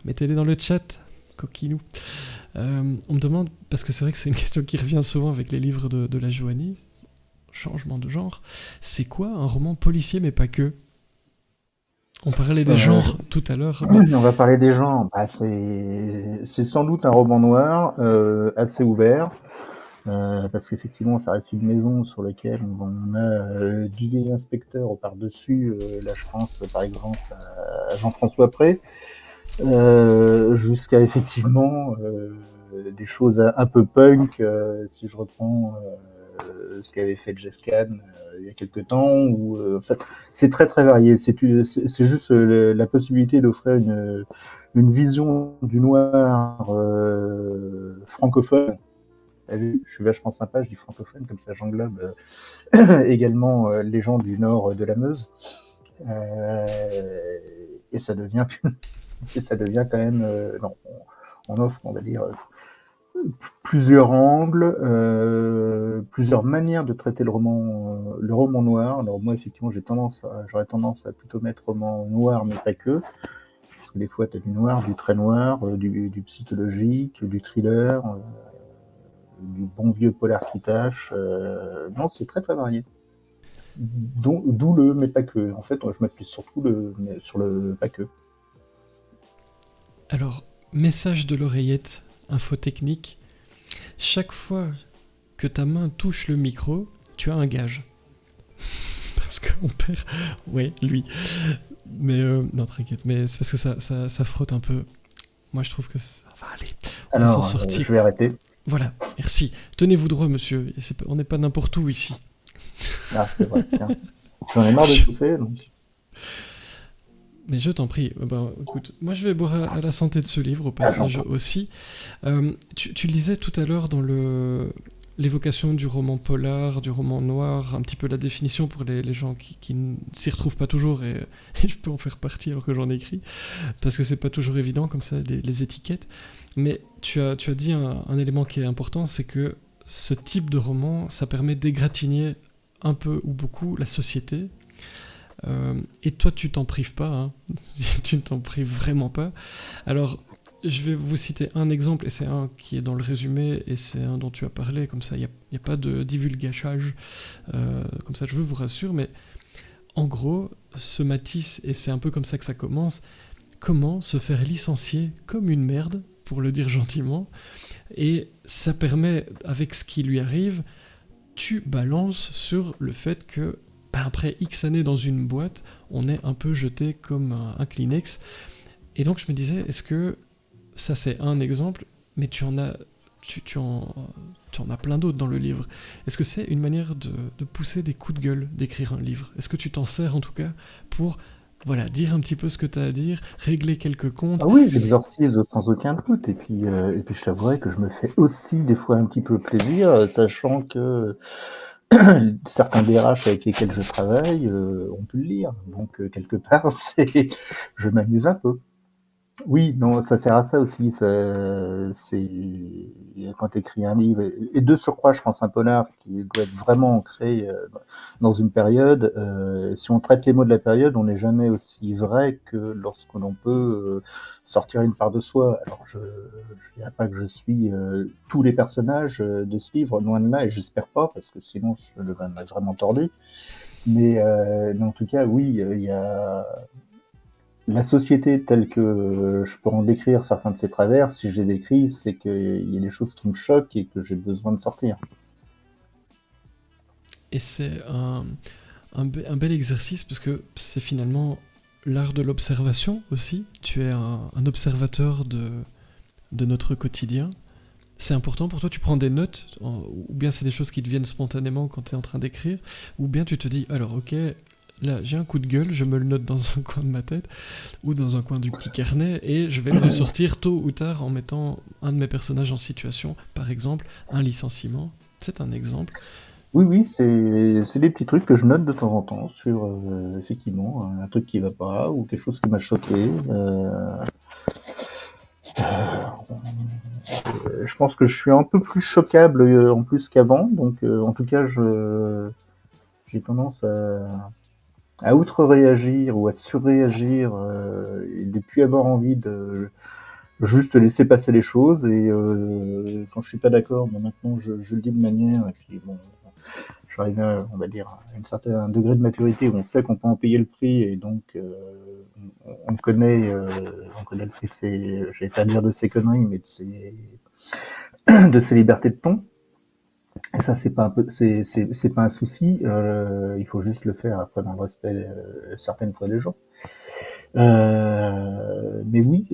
Mettez-les dans le chat, coquinou. On me demande, parce que c'est vrai que c'est une question qui revient souvent avec les livres de la Joanie, changement de genre, c'est quoi un roman policier mais pas que? On parlait des genres tout à l'heure. Mais... On va parler des genres. C'est sans doute un roman noir assez ouvert. Parce qu'effectivement, ça reste une maison sur laquelle on a du vieil inspecteur par-dessus. Là, je pense par exemple à Jean-François Pré, jusqu'à effectivement des choses un peu punk, si je reprends ce qu'avait fait Jess Kahn il y a quelques temps. En fait, c'est très très varié. C'est juste la possibilité d'offrir une vision du noir francophone. Je suis vachement sympa, je dis francophone, comme ça j'englobe également les gens du nord de la Meuse. Et ça devient quand même... on offre, on va dire, plusieurs angles, plusieurs manières de traiter le roman noir. Alors moi, effectivement, j'aurais tendance à plutôt mettre roman noir, mais pas que. Parce que des fois, tu as du noir, du très noir, du psychologique, du thriller... du bon vieux polar qui tâche. Non, c'est très très varié. D'où le mais pas que. En fait, je m'appuie surtout sur le pas que. Alors, message de l'oreillette, info technique. Chaque fois que ta main touche le micro, tu as un gage. Parce qu'on perd... Ouais, lui. Mais non, t'inquiète. Mais c'est parce que ça frotte un peu. Moi, je trouve que ça va aller. On va s'en Alors, sortir. je vais arrêter. Voilà, merci. Tenez-vous droit, monsieur. On n'est pas n'importe où ici. Ah, c'est vrai, tiens. J'en ai marre de tousser, donc... Mais je t'en prie. Ben, écoute, moi, je vais boire à la santé de ce livre, au passage aussi. Tu le disais tout à l'heure dans l'évocation du roman polar, du roman noir, un petit peu la définition pour les gens qui ne s'y retrouvent pas toujours, et je peux en faire partie alors que j'en écris, parce que c'est pas toujours évident comme ça, les étiquettes. Mais tu as dit un élément qui est important, c'est que ce type de roman, ça permet d'égratigner un peu ou beaucoup la société. Et toi, tu t'en prives pas, hein. Tu ne t'en prives vraiment pas. Alors, je vais vous citer un exemple, et c'est un qui est dans le résumé, et c'est un dont tu as parlé, comme ça, il n'y a pas de divulgachage, comme ça, je veux vous rassurer, mais en gros, ce Matisse, et c'est un peu comme ça que ça commence, comment se faire licencier comme une merde, pour le dire gentiment, et ça permet, avec ce qui lui arrive, tu balances sur le fait que après X années dans une boîte, on est un peu jeté comme un Kleenex. Et donc je me disais, est-ce que ça c'est un exemple, mais tu en as plein d'autres dans le livre. Est-ce que c'est une manière de pousser des coups de gueule d'écrire un livre? Est-ce que tu t'en sers en tout cas pour dire un petit peu ce que tu as à dire, régler quelques comptes? Ah oui, j'exorcise sans aucun doute. Et puis je t'avouerai que je me fais aussi des fois un petit peu plaisir, sachant que certains DRH avec lesquels je travaille ont pu le lire. Donc, quelque part, je m'amuse un peu. Oui, non, ça sert à ça aussi. C'est quand tu écris un livre, et de surcroît, je pense un polar qui doit être vraiment ancré dans une période. Si on traite les mots de la période, on n'est jamais aussi vrai que lorsque l'on peut sortir une part de soi. Alors, je dirais pas que je suis tous les personnages de ce livre, loin de là, et j'espère pas, parce que sinon, je le donnerais vraiment tordu. Mais en tout cas, oui, il y a la société telle que je peux en décrire certains de ses travers. Si je les décris, c'est qu'il y a des choses qui me choquent et que j'ai besoin de sortir. Et c'est un bel exercice, parce que c'est finalement l'art de l'observation aussi. Tu es un observateur de notre quotidien. C'est important pour toi, tu prends des notes, ou bien c'est des choses qui te viennent spontanément quand tu es en train d'écrire, ou bien tu te dis, alors ok, là j'ai un coup de gueule, je me le note dans un coin de ma tête, ou dans un coin du petit carnet, et je vais le ressortir tôt ou tard en mettant un de mes personnages en situation, par exemple, un licenciement, c'est un exemple. Oui, c'est des petits trucs que je note de temps en temps sur, effectivement, un truc qui va pas, ou quelque chose qui m'a choqué. Je pense que je suis un peu plus choquable en plus qu'avant, donc en tout cas, j'ai tendance à outre-réagir ou à surréagir et de plus avoir envie de juste laisser passer les choses. Et quand je suis pas d'accord, mais maintenant je le dis de manière, et puis bon, je suis arrivé on va dire, à un degré de maturité où on sait qu'on peut en payer le prix, et donc on connaît le prix de ses, je vais pas dire de ses conneries, mais de ses libertés de ton. Et ça, c'est pas un souci. Il faut juste le faire après dans le respect certaines fois des gens. Mais oui,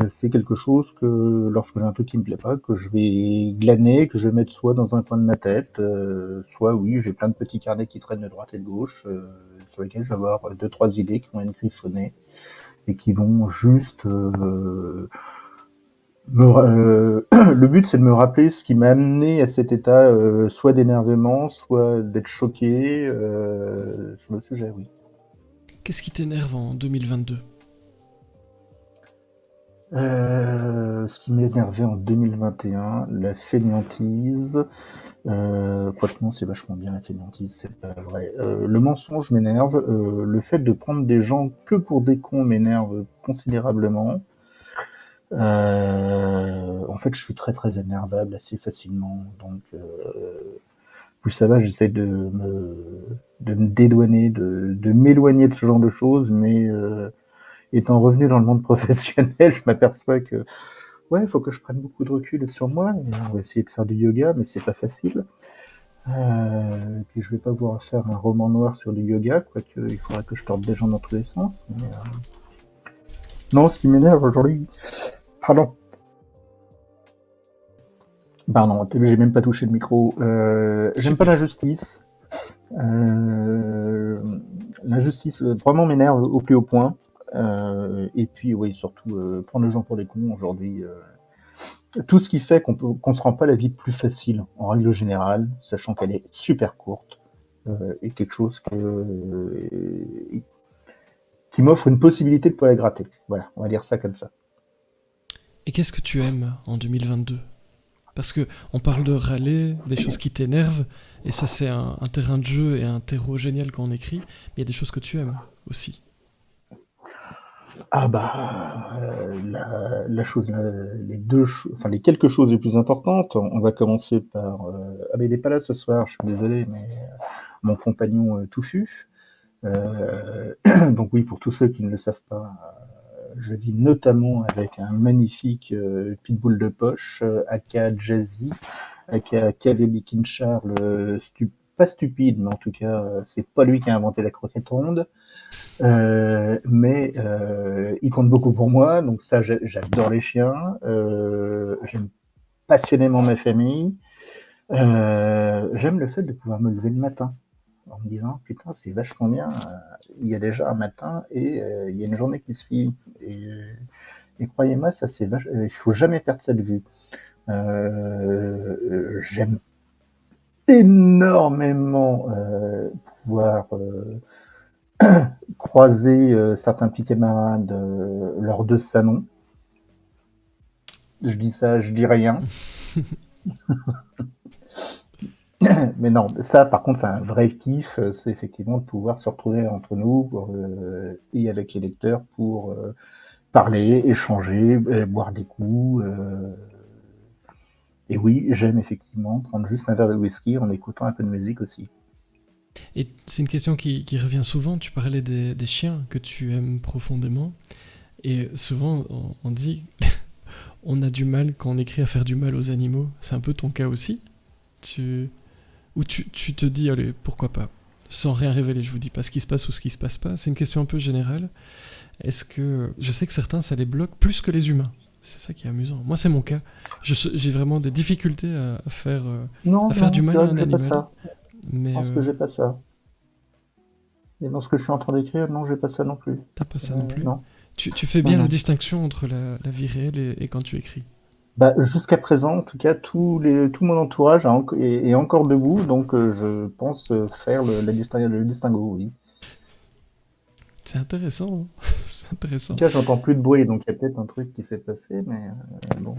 c'est quelque chose que lorsque j'ai un truc qui me plaît pas, que je vais glaner, que je vais mettre soit dans un coin de ma tête, soit oui, j'ai plein de petits carnets qui traînent de droite et de gauche, sur lesquels je vais avoir deux, trois idées qui vont être griffonnées et qui vont juste le but, c'est de me rappeler ce qui m'a amené à cet état, soit d'énervement, soit d'être choqué sur le sujet, oui. Qu'est-ce qui t'énerve en 2022 ? Ce qui m'énervait en 2021, la fainéantise. Quoique non, c'est vachement bien la fainéantise, c'est pas vrai. Le mensonge m'énerve. Le fait de prendre des gens que pour des cons m'énerve considérablement. En fait, je suis très très énervable assez facilement, donc plus ça va, j'essaie de me dédouaner, de m'éloigner de ce genre de choses, mais étant revenu dans le monde professionnel, je m'aperçois que ouais, il faut que je prenne beaucoup de recul sur moi. Et on va essayer de faire du yoga, mais c'est pas facile. Et puis je vais pas pouvoir faire un roman noir sur du yoga, quoique il faudra que je torde des gens dans tous les sens. Mais, non, ce qui m'énerve aujourd'hui, Pardon, pardon, j'ai même pas touché le micro. J'aime pas Super. l'injustice. Euh, L'injustice vraiment m'énerve au plus haut point. Et puis, oui, surtout, prendre les gens pour des cons aujourd'hui. Tout ce qui fait qu'on se rend pas la vie plus facile, en règle générale, sachant qu'elle est super courte, et quelque chose qui m'offre une possibilité de pouvoir la gratter. Voilà, on va dire ça comme ça. Et qu'est-ce que tu aimes en 2022? Parce que on parle de râler, des choses qui t'énervent, et ça c'est un terrain de jeu et un terreau génial quand on écrit, mais il y a des choses que tu aimes aussi. Ah bah, la chose, les enfin les quelques choses les plus importantes, on va commencer par... Ah mais il n'est pas là ce soir, je suis désolé, mais mon compagnon touffu. Donc oui, pour tous ceux qui ne le savent pas, je vis notamment avec un magnifique pitbull de poche, aka Jazzy, aka Cavelli Kinchar, pas stupide, mais en tout cas, c'est pas lui qui a inventé la croquette ronde. Mais il compte beaucoup pour moi, donc ça, j'adore les chiens. J'aime passionnément ma famille. J'aime le fait de pouvoir me lever le matin en me disant putain, c'est vachement bien. Il y a déjà un matin et il y a une journée qui suit. Et croyez-moi, ça il faut jamais perdre ça de vue. J'aime énormément pouvoir croiser certains petits camarades lors de salons. Je dis ça, je dis rien. Mais non, ça par contre c'est un vrai kiff, c'est effectivement de pouvoir se retrouver entre nous et avec les lecteurs pour parler, échanger, boire des coups. Et oui, j'aime effectivement prendre juste un verre de whisky en écoutant un peu de musique aussi. Et c'est une question qui revient souvent, tu parlais des chiens que tu aimes profondément, et souvent on dit on a du mal quand on écrit à faire du mal aux animaux, c'est un peu ton cas aussi tu... Ou tu te dis, allez, pourquoi pas, sans rien révéler, je vous dis pas ce qui se passe ou ce qui se passe pas, c'est une question un peu générale. Est-ce que... Je sais que certains, ça les bloque plus que les humains. C'est ça qui est amusant. Moi, c'est mon cas. J'ai vraiment des difficultés Non, à faire du non, je mal à dirais un que j'ai pas animal, ça. Je mais pense que j'ai pas ça. Et dans ce que je suis en train d'écrire, non, j'ai pas ça non plus. t'as pas ça non plus. Non, Tu fais non, bien la non. distinction entre la vie réelle et quand tu écris. Bah, jusqu'à présent, en tout cas, tout mon entourage est encore debout, donc je pense faire le distinguo, oui. C'est intéressant, hein. C'est En tout intéressant. cas, j'entends plus de bruit, donc il y a peut-être un truc qui s'est passé, mais bon.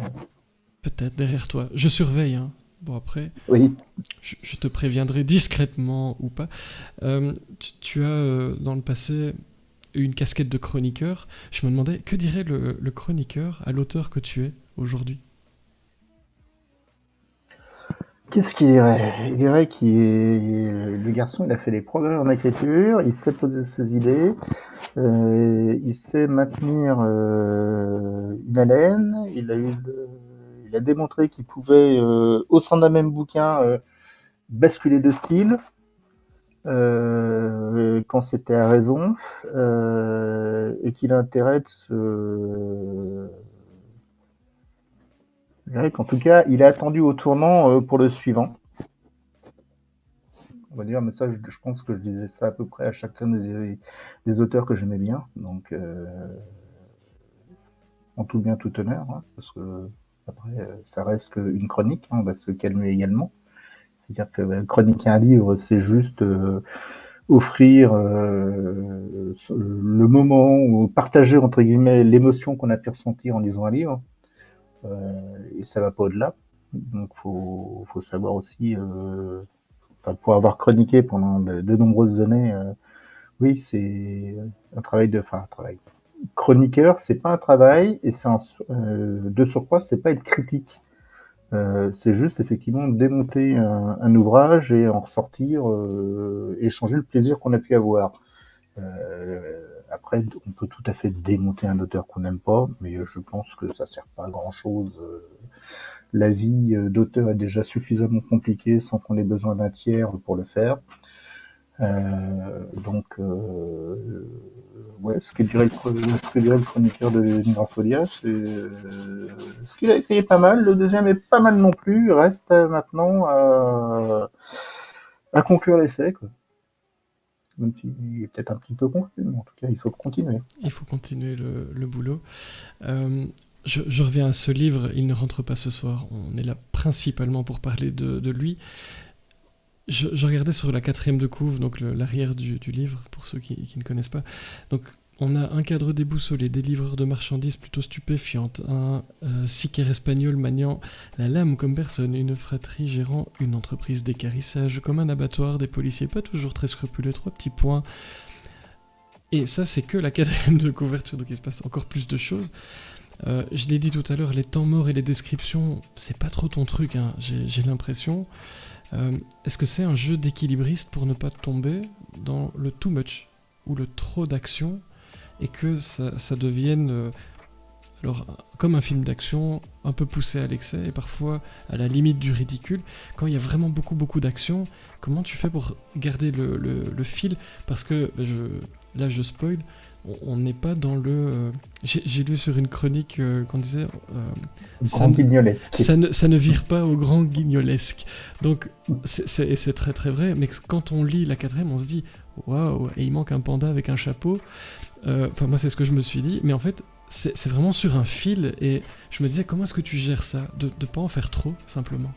Peut-être derrière toi. Je surveille, hein. Bon, après, Oui. je te préviendrai discrètement ou pas. Tu as, dans le passé, eu une casquette de chroniqueur. Je me demandais, que dirait le chroniqueur à l'auteur que tu es aujourd'hui? Qu'est-ce qu'il dirait? Il dirait le garçon, il a fait des progrès en écriture, il sait poser ses idées, il sait maintenir une haleine, il a démontré qu'il pouvait, au sein d'un même bouquin, basculer de style quand c'était à raison, et qu'il a intérêt de se... Je dirais qu'en tout cas, il a attendu au tournant pour le suivant. On va dire, mais ça, je pense que je disais ça à peu près à chacun des auteurs que j'aimais bien. Donc, en tout bien, tout honneur, hein, parce que après, ça reste qu'une chronique, hein, on va se calmer également. C'est-à-dire que chroniquer un livre, c'est juste offrir le moment ou partager, entre guillemets, l'émotion qu'on a pu ressentir en lisant un livre. Et ça va pas au-delà. Donc, faut savoir aussi, pour avoir chroniqué pendant de nombreuses années, oui, c'est un travail enfin, un travail. Chroniqueur, c'est pas un travail, et de surcroît, c'est pas être critique. C'est juste effectivement démonter un ouvrage et en ressortir, échanger le plaisir qu'on a pu avoir. Après, on peut tout à fait démonter un auteur qu'on n'aime pas, mais je pense que ça sert pas à grand chose. La vie d'auteur est déjà suffisamment compliquée sans qu'on ait besoin d'un tiers pour le faire. Donc, ouais, ce que dirait le chroniqueur de Nigrafolia, c'est ce qu'il a écrit est pas mal, le deuxième est pas mal non plus, il reste maintenant à conclure l'essai, quoi. Même s'il est peut-être un petit peu confus, mais en tout cas, il faut continuer. Il faut continuer le boulot. Euh, je reviens à ce livre, Il ne rentre pas ce soir. On est là principalement pour parler de lui. Je regardais sur la quatrième de couve, donc l'arrière du livre, pour ceux qui ne connaissent pas. Donc, on a un cadre déboussolé, des livreurs de marchandises plutôt stupéfiantes, un sicaire espagnol maniant la lame comme personne, une fratrie gérant une entreprise d'équarrissage comme un abattoir, des policiers pas toujours très scrupuleux, 3 petits points. Et ça, c'est que la quatrième de couverture, donc il se passe encore plus de choses. Je l'ai dit tout à l'heure, les temps morts et les descriptions, c'est pas trop ton truc, hein, j'ai l'impression. Est-ce que c'est un jeu d'équilibriste pour ne pas tomber dans le too much ou le trop d'action et que ça devienne alors comme un film d'action un peu poussé à l'excès et parfois à la limite du ridicule? Quand il y a vraiment beaucoup d'action, comment tu fais pour garder le fil? Parce que là je spoil, on n'est pas dans le... j'ai lu sur une chronique qu'on disait... Grand guignolesque. Ça ne vire pas au grand guignolesque. Donc c'est très très vrai, mais quand on lit la quatrième, on se dit waouh, et il manque un panda avec un chapeau. Enfin, moi c'est ce que je me suis dit, mais en fait c'est vraiment sur un fil, et je me disais comment est-ce que tu gères ça, de pas en faire trop, simplement.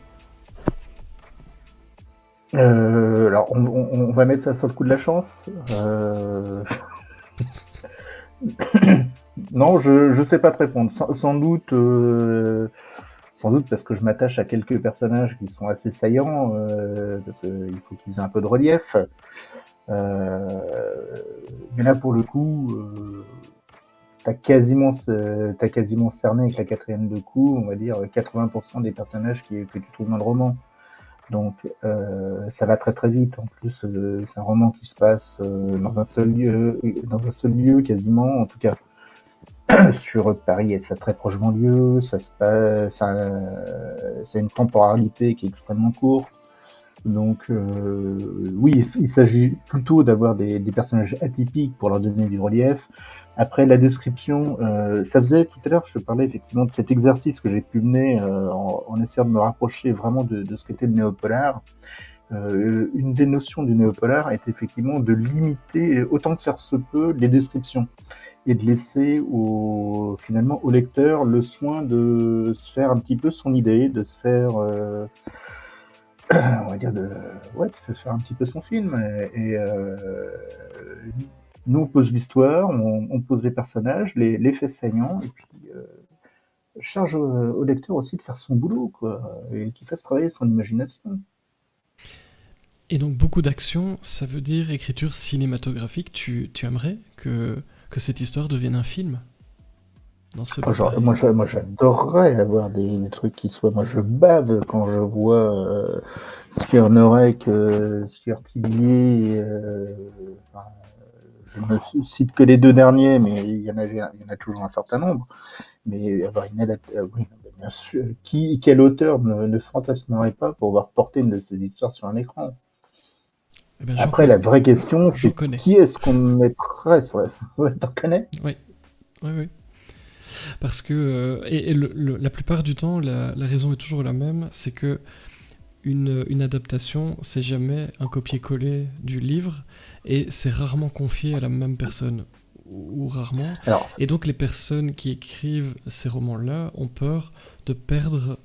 Alors, on va mettre ça sur le coup de la chance. Non, je sais pas te répondre. Sans doute parce que je m'attache à quelques personnages qui sont assez saillants, parce qu'il faut qu'ils aient un peu de relief. Mais là, pour le coup, t'as quasiment cerné avec la quatrième de coup, on va dire 80% des personnages que tu trouves dans le roman. Donc ça va très très vite. En plus, c'est un roman qui se passe dans un seul lieu quasiment, en tout cas sur Paris et sa très proche banlieue. Ça se passe, c'est une temporalité qui est extrêmement courte. Donc oui, il s'agit plutôt d'avoir des personnages atypiques pour leur donner du relief. Après, la description, ça faisait tout à l'heure, je te parlais effectivement de cet exercice que j'ai pu mener en essayant de me rapprocher vraiment de ce qu'était le néopolar. Une des notions du néopolar est effectivement de limiter autant que faire se peut les descriptions et de laisser finalement au lecteur le soin de se faire un petit peu son idée, de se faire on va dire de se faire un petit peu son film. Et nous on pose l'histoire, on pose les personnages, les faits saignants, et puis charge au lecteur aussi de faire son boulot, quoi, et qu'il fasse travailler son imagination. Et donc beaucoup d'action, ça veut dire écriture cinématographique. Tu aimerais que cette histoire devienne un film dans ce Moi, j'adorerais avoir des trucs qui soient... Moi, je bave quand je vois Skiernorek, Skiertillier... Enfin, je ne cite que les deux derniers, mais il y en a toujours un certain nombre. Mais avoir une adaptation... oui, bien sûr. Quel auteur ne fantasmerait pas pour voir porter une de ces histoires sur un écran? Eh ben, Après, la vraie question, c'est connais. qui est-ce qu'on mettrait sur la... Ouais, t'en connais? Oui. Parce que, la plupart du temps, la raison est toujours la même, c'est que une adaptation, c'est jamais un copier-coller du livre, et c'est rarement confié à la même personne, ou rarement. Alors, et donc les personnes qui écrivent ces romans-là ont peur de perdre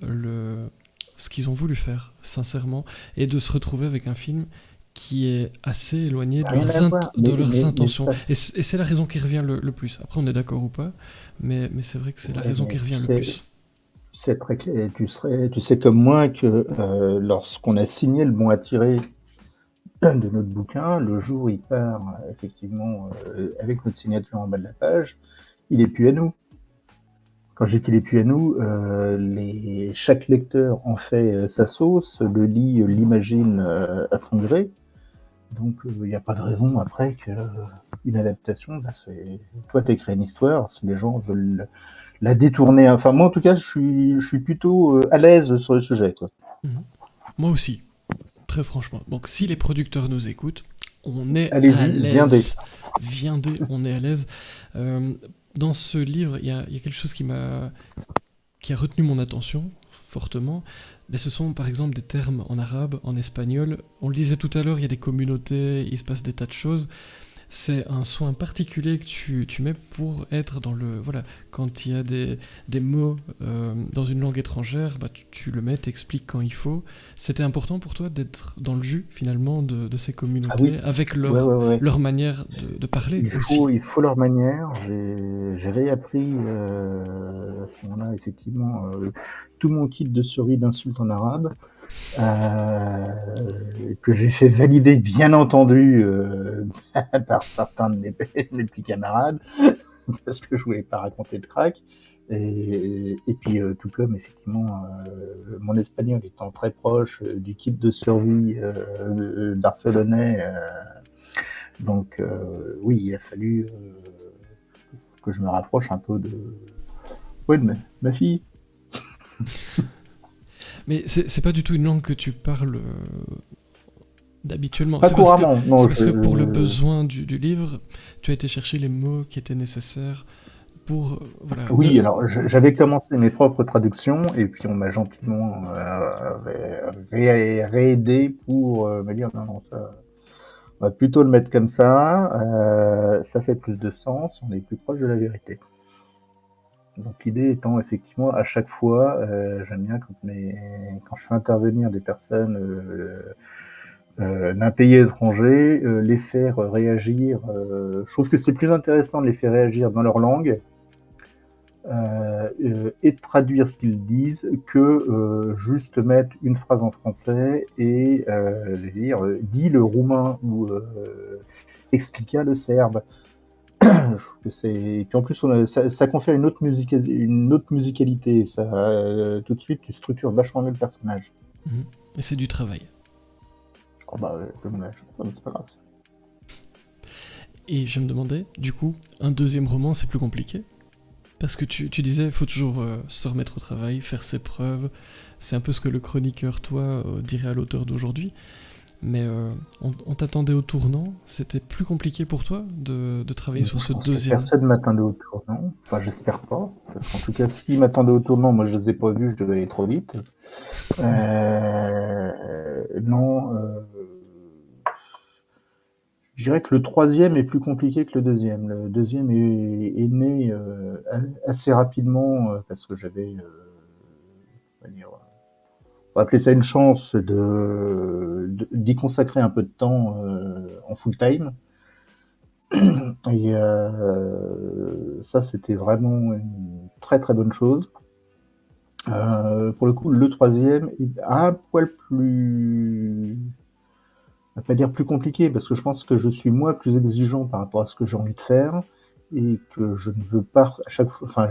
ce qu'ils ont voulu faire, sincèrement, et de se retrouver avec un film qui est assez éloigné de leurs intentions. Et c'est la raison qui revient le plus. Après, on est d'accord ou pas, mais c'est vrai que c'est la raison qui revient le plus. C'est très clair. Tu sais comme moi que lorsqu'on a signé le bon à tirer de notre bouquin, le jour où il part effectivement avec notre signature en bas de la page, il est plus à nous. Quand je dis qu'il est plus à nous, chaque lecteur en fait sa sauce, le lit l'imagine à son gré. Donc il n'y a pas de raison après qu'une adaptation, toi t'écris une histoire, si les gens veulent la détourner. Enfin moi en tout cas je suis plutôt à l'aise sur le sujet, quoi. Moi aussi, très franchement. Donc si les producteurs nous écoutent, On est à Allez-y, viendez. l'aise. Viendez, on est à l'aise. Euh, Dans ce livre, il y a quelque chose qui a retenu mon attention fortement. Mais ce sont par exemple des termes en arabe, en espagnol. On le disait tout à l'heure, il y a des communautés, il se passe des tas de choses. C'est un soin particulier que tu mets pour être dans le... Voilà, quand il y a des mots dans une langue étrangère, bah, tu le mets, t'expliques quand il faut. C'était important pour toi d'être dans le jus, finalement, de ces Ah oui, communautés, avec ouais, ouais, ouais. leur manière de parler Il aussi. faut leur manière. J'ai réappris à ce moment-là, effectivement, tout mon kit de survie d'insultes en arabe, que j'ai fait valider, bien entendu, par certains de mes petits camarades, parce que je voulais pas raconter de crack. Et puis, tout comme, effectivement, mon espagnol étant très proche du kit de survie barcelonais, donc oui, il a fallu que je me rapproche un peu ouais, de ma fille. Mais c'est pas du tout une langue que tu parles d'habituellement. Pas couramment, C'est non. parce que pour le besoin du livre, tu as été chercher les mots qui étaient nécessaires pour... voilà. Oui, alors j'avais commencé mes propres traductions et puis on m'a gentiment réaidé pour me dire non, non, ça, on va plutôt le mettre comme ça fait plus de sens, on est plus proche de la vérité. Donc l'idée étant effectivement à chaque fois, j'aime bien quand je fais intervenir des personnes d'un pays étranger, les faire réagir. Je trouve que c'est plus intéressant de les faire réagir dans leur langue et de traduire ce qu'ils disent que juste mettre une phrase en français et dire dis le roumain ou expliqua le serbe. Je trouve que c'est... Et puis en plus, ça confère une autre musicalité. Ça, tout de suite, tu structures vachement mieux le personnage. Et c'est du travail. Oh bah, dommage. Non, mais c'est pas grave. Et je me demandais, du coup, un deuxième roman, c'est plus compliqué. Parce que tu disais, il faut toujours se remettre au travail, faire ses preuves. C'est un peu ce que le chroniqueur, toi, dirait à l'auteur d'aujourd'hui. Mais on t'attendait au tournant. C'était plus compliqué pour toi de travailler sur Je ce pense que deuxième. personne m'attendait au tournant. Enfin, j'espère pas. Parce qu'en tout cas, s'ils m'attendaient au tournant, moi, je les ai pas vus, je devais aller trop vite. Non. Je dirais que le troisième est plus compliqué que le deuxième. Le deuxième est né assez rapidement parce que j'avais, on va dire, on va appeler ça une chance d'y consacrer un peu de temps en full time. Et ça, c'était vraiment une très très bonne chose. Pour le coup, le troisième est un poil plus, on va pas dire plus compliqué, parce que je pense que je suis moi plus exigeant par rapport à ce que j'ai envie de faire et que je ne veux pas à chaque fois. Enfin,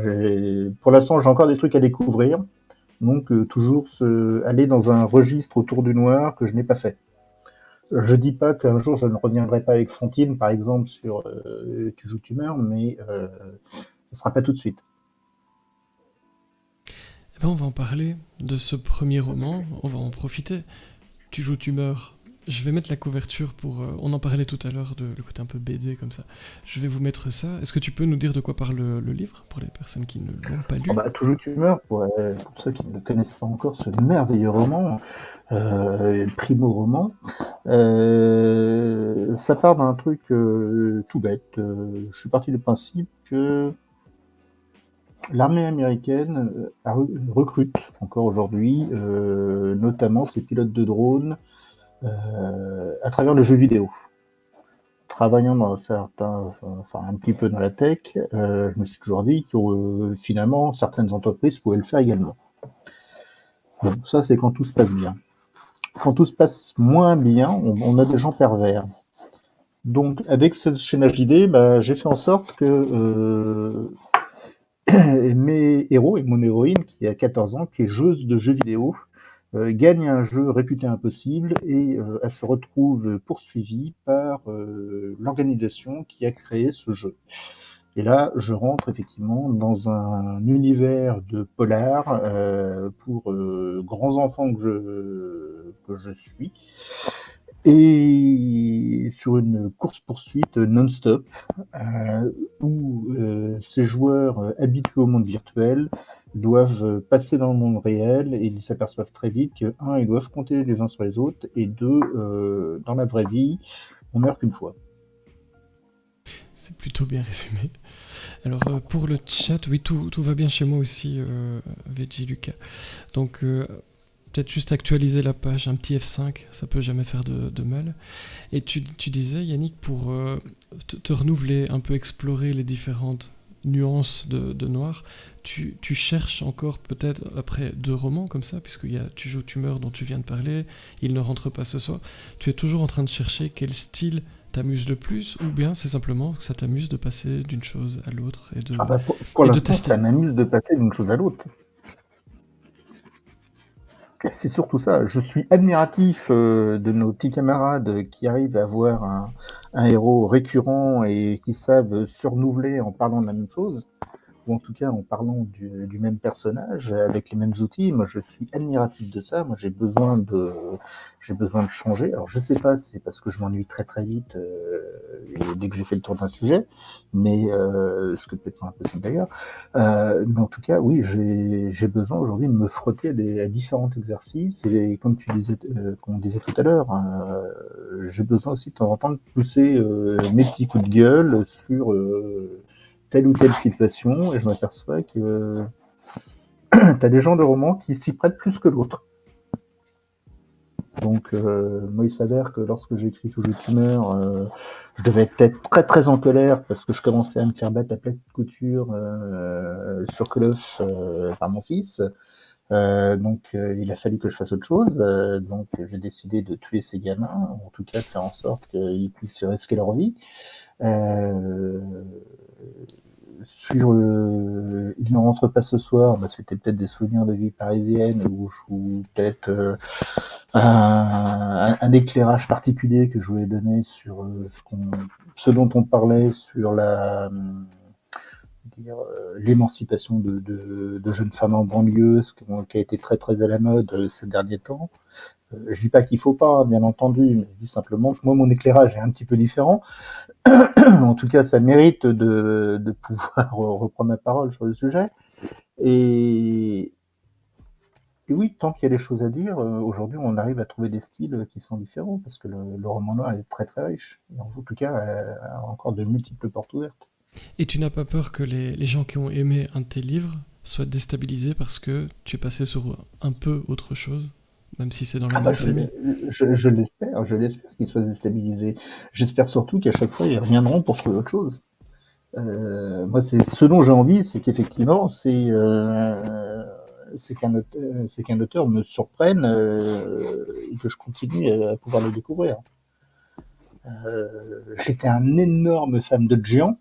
pour l'instant, j'ai encore des trucs à découvrir, donc toujours aller dans un registre autour du noir que je n'ai pas fait. Je dis pas qu'un jour je ne reviendrai pas avec Fantine, par exemple, sur Tu joues, tu meurs, mais ce sera pas tout de suite. Eh ben, on va en parler de ce premier roman. On va en profiter. Tu joues, tu meurs. Je vais mettre la couverture pour... on en parlait tout à l'heure, le côté un peu BD comme ça. Je vais vous mettre ça. Est-ce que tu peux nous dire de quoi parle le livre, pour les personnes qui ne l'ont pas Oh lu? bah, Toujours tu meurs, pour ceux qui ne connaissent pas encore ce merveilleux roman, primo-roman, ça part d'un truc tout bête. Je suis parti du principe que l'armée américaine recrute encore aujourd'hui, notamment ses pilotes de drones, à travers le jeu vidéo. Travaillant dans un petit peu dans la tech, je me suis toujours dit que finalement certaines entreprises pouvaient le faire également. Bon, ça c'est quand tout se passe bien. Quand tout se passe moins bien, on a des gens pervers. Donc avec ce chaînage d'idées, bah, j'ai fait en sorte que mes héros et mon héroïne qui a 14 ans, qui est joueuse de jeux vidéo, gagne un jeu réputé impossible et elle se retrouve poursuivie par l'organisation qui a créé ce jeu. Et là, je rentre effectivement dans un univers de polar pour grands enfants que je suis. et sur une course-poursuite non-stop, où ces joueurs habitués au monde virtuel doivent passer dans le monde réel et ils s'aperçoivent très vite que, un, ils doivent compter les uns sur les autres, et deux, dans la vraie vie, on meurt qu'une fois. C'est plutôt bien résumé. Alors pour le chat, oui, tout va bien chez moi aussi, Veggie Lucas. Donc peut-être juste actualiser la page, un petit F5, ça peut jamais faire de mal. Et tu disais, Yannick, pour te renouveler, un peu explorer les différentes nuances de noir, tu cherches encore peut-être après 2 romans comme ça, puisqu'il y a Tu joues, tu meurs dont tu viens de parler, Il ne rentre pas ce soir. Tu es toujours en train de chercher quel style t'amuse le plus, ou bien c'est simplement que ça t'amuse de passer d'une chose à l'autre et de, pour et de l'instant, tester. ça m'amuse de passer d'une chose à l'autre. C'est surtout ça. Je suis admiratif de nos petits camarades qui arrivent à avoir un héros récurrent et qui savent se renouveler en parlant de la même chose, ou en tout cas en parlant du même personnage, avec les mêmes outils. Moi, je suis admiratif de ça. Moi, j'ai besoin de changer. Alors, je sais pas si c'est parce que je m'ennuie très très vite et dès que j'ai fait le tour d'un sujet, mais ce que peut-être pas impossible d'ailleurs. Mais en tout cas, oui, j'ai besoin aujourd'hui de me frotter à différents exercices. Et comme comme on disait tout à l'heure, j'ai besoin aussi de temps en temps de pousser mes petits coups de gueule sur telle ou telle situation, et je m'aperçois que t'as des genres de romans qui s'y prêtent plus que l'autre. Donc, moi, il s'avère que lorsque j'ai écrit Tout jeu tumeur, je devais être très très en colère parce que je commençais à me faire battre à plat de couture sur Call of par mon fils. Donc, il a fallu que je fasse autre chose. Donc, j'ai décidé de tuer ces gamins, ou en tout cas de faire en sorte qu'ils puissent risquer leur vie. Sur Il ne rentre pas ce soir, bah, c'était peut-être des souvenirs de vie parisienne ou peut-être un éclairage particulier que je voulais donner sur ce dont on parlait sur l'émancipation de jeunes femmes en banlieue, qui a été très très à la mode ces derniers temps. Je dis pas qu'il faut pas, bien entendu, mais je dis simplement que moi, mon éclairage est un petit peu différent. En tout cas, ça mérite de pouvoir reprendre la parole sur le sujet. Et oui, tant qu'il y a des choses à dire, aujourd'hui, on arrive à trouver des styles qui sont différents, parce que le roman noir est très très riche. Et en tout cas, a encore de multiples portes ouvertes. Et tu n'as pas peur que les gens qui ont aimé un de tes livres soient déstabilisés parce que tu es passé sur un peu autre chose, même si c'est dans la même famille? Je l'espère qu'ils soient déstabilisés. J'espère surtout qu'à chaque fois, ils reviendront pour trouver autre chose. Moi, c'est ce dont j'ai envie, c'est qu'effectivement, c'est qu'un auteur me surprenne et que je continue à pouvoir le découvrir. J'étais un énorme fan de Gian,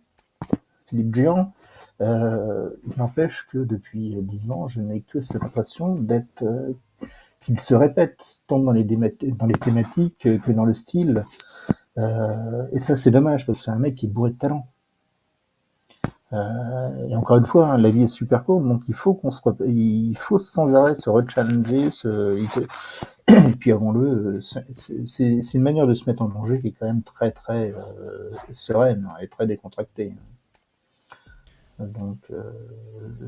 Philippe Gian. Il n'empêche que depuis 10 ans, je n'ai que cette impression qu'il se répète tant dans les thématiques que dans le style. Et ça, c'est dommage, parce que c'est un mec qui est bourré de talent. Et encore une fois, hein, la vie est super courte, donc il faut sans arrêt se rechallenger, et puis avouons-le, c'est une manière de se mettre en danger qui est quand même très très sereine et très décontractée. Donc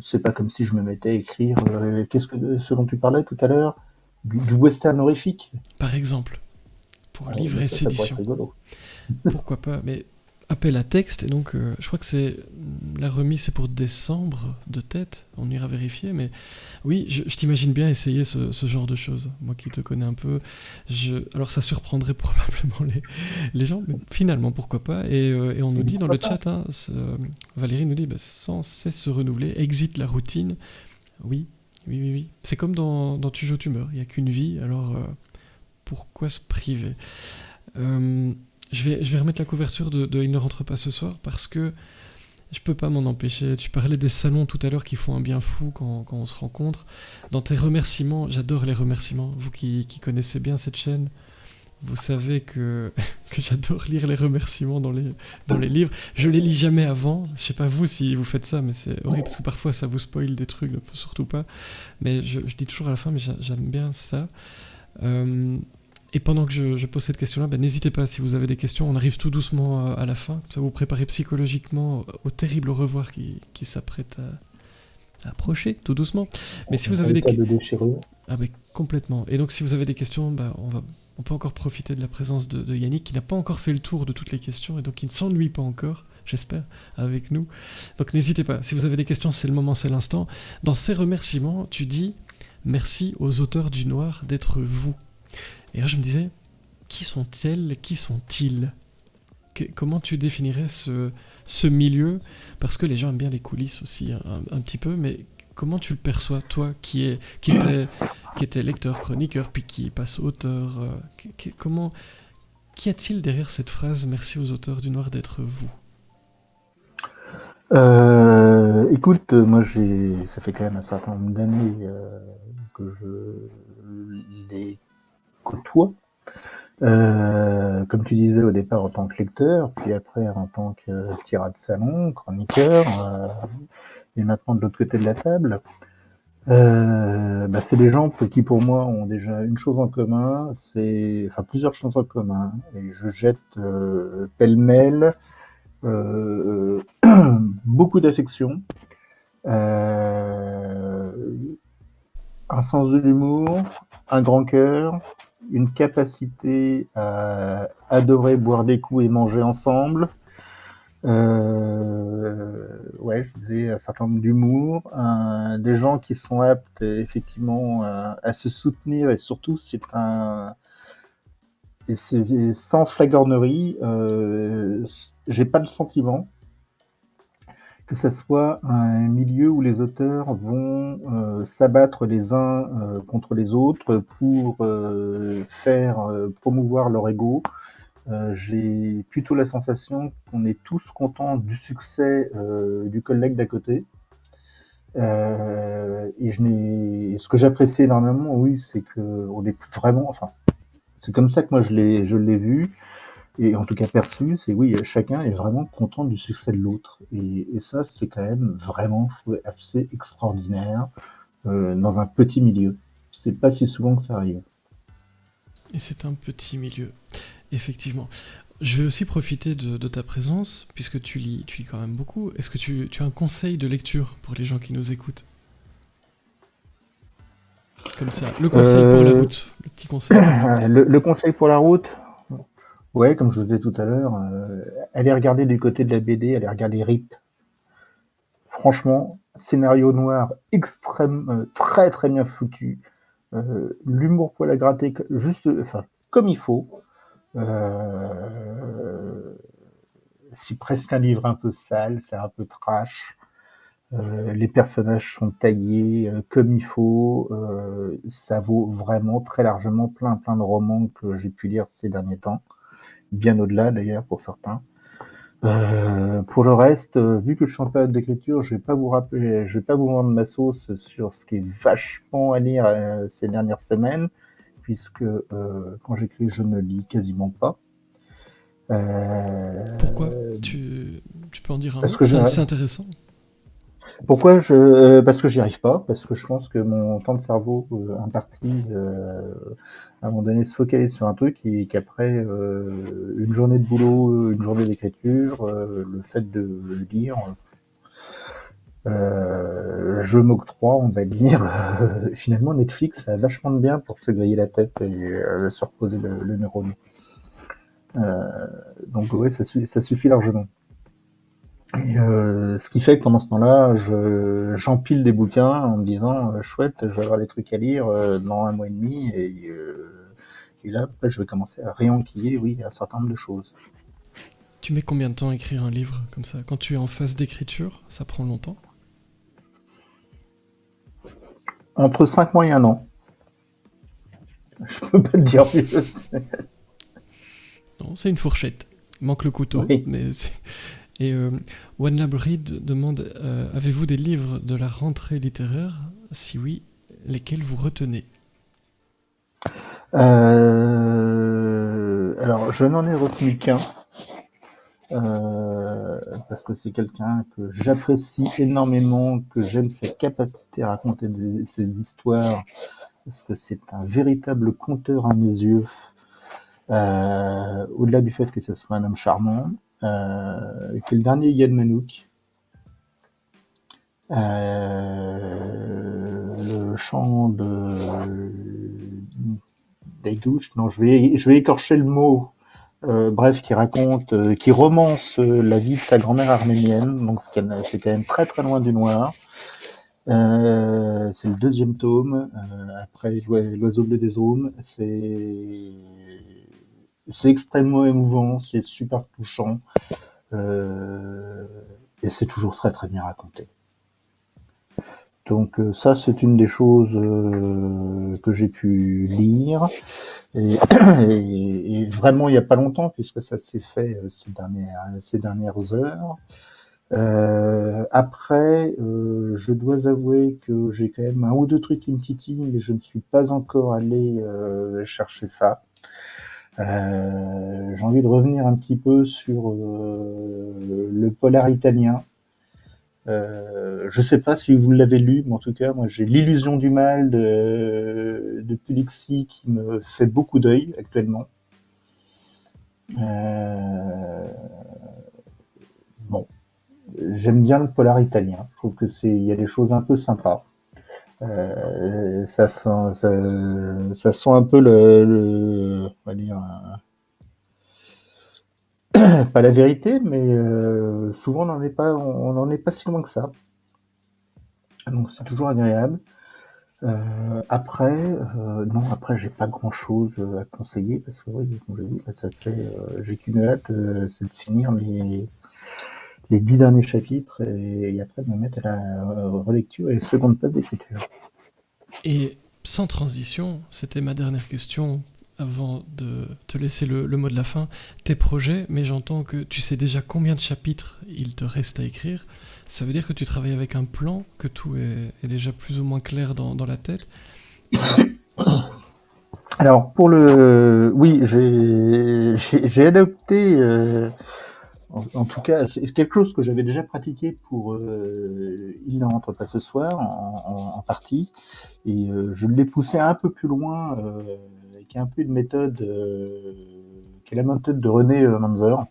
c'est pas comme si je me mettais à écrire ce dont tu parlais tout à l'heure, du western horrifique. Par exemple, pour livre et sédition. Pourquoi pas, mais appel à texte, et donc je crois que c'est la remise, c'est pour décembre de tête, on ira vérifier, mais oui, je t'imagine bien essayer ce genre de choses. Moi qui te connais un peu, alors ça surprendrait probablement les gens, mais finalement pourquoi pas. Et on nous dit dans le chat, hein, Valérie nous dit sans cesse se renouveler, exit la routine. Oui. C'est comme dans Tu joues, tu meurs, il n'y a qu'une vie, alors pourquoi se priver? Je vais remettre la couverture de Il ne rentre pas ce soir parce que je peux pas m'en empêcher. Tu parlais des salons tout à l'heure qui font un bien fou quand on se rencontre. Dans tes remerciements, j'adore les remerciements. Vous qui connaissez bien cette chaîne, vous savez que j'adore lire les remerciements dans les livres. Je les lis jamais avant. Je sais pas vous si vous faites ça, mais c'est horrible parce que parfois ça vous spoil des trucs, donc faut surtout pas. Mais je dis toujours à la fin, mais j'aime bien ça. Et pendant que je pose cette question-là, ben, n'hésitez pas si vous avez des questions. On arrive tout doucement à la fin. Comme ça, vous préparez psychologiquement au terrible au revoir qui s'apprête à approcher tout doucement. Mais si vous avez des État questions... de déchirure. Ah ben, complètement. Et donc si vous avez des questions, ben, on peut encore profiter de la présence de Yannick qui n'a pas encore fait le tour de toutes les questions et donc qui ne s'ennuie pas encore, j'espère, avec nous. Donc n'hésitez pas. Si vous avez des questions, c'est le moment, c'est l'instant. Dans ces remerciements, tu dis merci aux auteurs du noir d'être vous. Et là, je me disais, qui sont-elles, qui sont-ils? Comment tu définirais ce milieu? Parce que les gens aiment bien les coulisses aussi, un petit peu, mais comment tu le perçois, toi, qui était lecteur, chroniqueur, puis qui passe auteur comment, qu'y a-t-il derrière cette phrase « Merci aux auteurs du noir d'être vous » Écoute, moi ça fait quand même un certain nombre d'années que je les côtoie. Comme tu disais au départ en tant que lecteur, puis après en tant que tireur de salon, chroniqueur, et maintenant de l'autre côté de la table. C'est des gens qui pour moi ont déjà une chose en commun, enfin plusieurs choses en commun, et je jette pêle-mêle beaucoup d'affection, un sens de l'humour, un grand cœur, une capacité à adorer boire des coups et manger ensemble. Ouais, je disais un certain nombre d'humour, des gens qui sont aptes effectivement à se soutenir et surtout c'est sans flagornerie. J'ai pas le sentiment que ça soit un milieu où les auteurs vont s'abattre les uns contre les autres pour faire promouvoir leur ego. J'ai plutôt la sensation qu'on est tous contents du succès du collègue d'à côté. Et ce que j'apprécie énormément, oui, c'est qu'on est vraiment, enfin, c'est comme ça que moi je l'ai vu, et en tout cas perçu, c'est oui, chacun est vraiment content du succès de l'autre. Et ça, c'est quand même vraiment assez extraordinaire dans un petit milieu. C'est pas si souvent que ça arrive. Et c'est un petit milieu, effectivement. Je vais aussi profiter de ta présence, puisque tu lis quand même beaucoup. Est-ce que tu as un conseil de lecture pour les gens qui nous écoutent? Comme ça, le conseil pour la route, le petit conseil pour la route. Le conseil pour la route, ouais, comme je vous disais tout à l'heure, allez regarder du côté de la BD, allez regarder RIP. Franchement, scénario noir extrême, très très bien foutu. L'humour poil à gratter, juste, enfin, comme il faut. C'est presque un livre un peu sale, c'est un peu trash. Les personnages sont taillés comme il faut. Ça vaut vraiment très largement plein de romans que j'ai pu lire ces derniers temps. Bien au-delà d'ailleurs pour certains. Pour le reste, vu que je suis en période d'écriture, je vais pas vous vendre ma sauce sur ce qui est vachement à lire ces dernières semaines, puisque quand j'écris, je ne lis quasiment pas. Pourquoi tu peux en dire un Parce mot? que C'est intéressant. Pourquoi parce que j'y arrive pas, parce que je pense que mon temps de cerveau imparti à un moment donné se focalise sur un truc et qu'après une journée de boulot, une journée d'écriture, le fait de le lire, je m'octroie, on va dire. Finalement, Netflix a vachement de bien pour se griller la tête et se reposer le neurone. Donc ouais, ça suffit largement. Et ce qui fait que pendant ce temps-là, j'empile des bouquins en me disant chouette, je vais avoir des trucs à lire dans un mois et demi, et là après, je vais commencer à réenquiller, oui, un certain nombre de choses. Tu mets combien de temps à écrire un livre comme ça? Quand tu es en phase d'écriture, ça prend longtemps? Entre 5 mois et 1 an. Je peux pas te dire mieux. Non, c'est une fourchette. Il manque le couteau, Oui. mais c'est... Et One Lab Read demande avez-vous des livres de la rentrée littéraire? Si oui, lesquels vous retenez? Alors, je n'en ai retenu qu'un. Parce que c'est quelqu'un que j'apprécie énormément, que j'aime sa capacité à raconter ses histoires, parce que c'est un véritable conteur à mes yeux. Au-delà du fait que ce soit un homme charmant, qui est le dernier Yann Manouk. Le chant d'Aigouche, non, je vais écorcher le mot. Bref, qui raconte, qui romance la vie de sa grand-mère arménienne, donc c'est quand même très très loin du noir. C'est le deuxième tome, après L'Oiseau bleu des Aumes. C'est extrêmement émouvant, c'est super touchant, euh, et c'est toujours très très bien raconté. Donc ça, c'est une des choses que j'ai pu lire, et, et vraiment il n'y a pas longtemps, puisque ça s'est fait ces dernières heures. Après, je dois avouer que j'ai quand même un ou deux trucs qui me titillent, mais je ne suis pas encore allé chercher ça. J'ai envie de revenir un petit peu sur le polar italien. Je sais pas si vous l'avez lu, mais en tout cas, moi, j'ai L'illusion du mal de Pulixi qui me fait beaucoup d'œil actuellement. Euh, bon, j'aime bien le polar italien. Je trouve que il y a des choses un peu sympas. Ça sent un peu on va dire, pas la vérité, mais souvent on n'en est pas si loin que ça. Donc c'est toujours agréable. Après, j'ai pas grand chose à conseiller parce que oui, comme je dis, là, j'ai qu'une hâte, c'est de finir les 10 derniers chapitres et après de me mettre à la relecture et seconde phase d'écriture. Et sans transition, c'était ma dernière question avant de te laisser le mot de la fin. Tes projets, mais j'entends que tu sais déjà combien de chapitres il te reste à écrire. Ça veut dire que tu travailles avec un plan, que tout est déjà plus ou moins clair dans la tête. Alors oui, j'ai adopté, en tout cas, c'est quelque chose que j'avais déjà pratiqué pour Il ne rentre pas ce soir en partie, et je l'ai poussé un peu plus loin avec un peu une méthode qui est la méthode de René Manzer,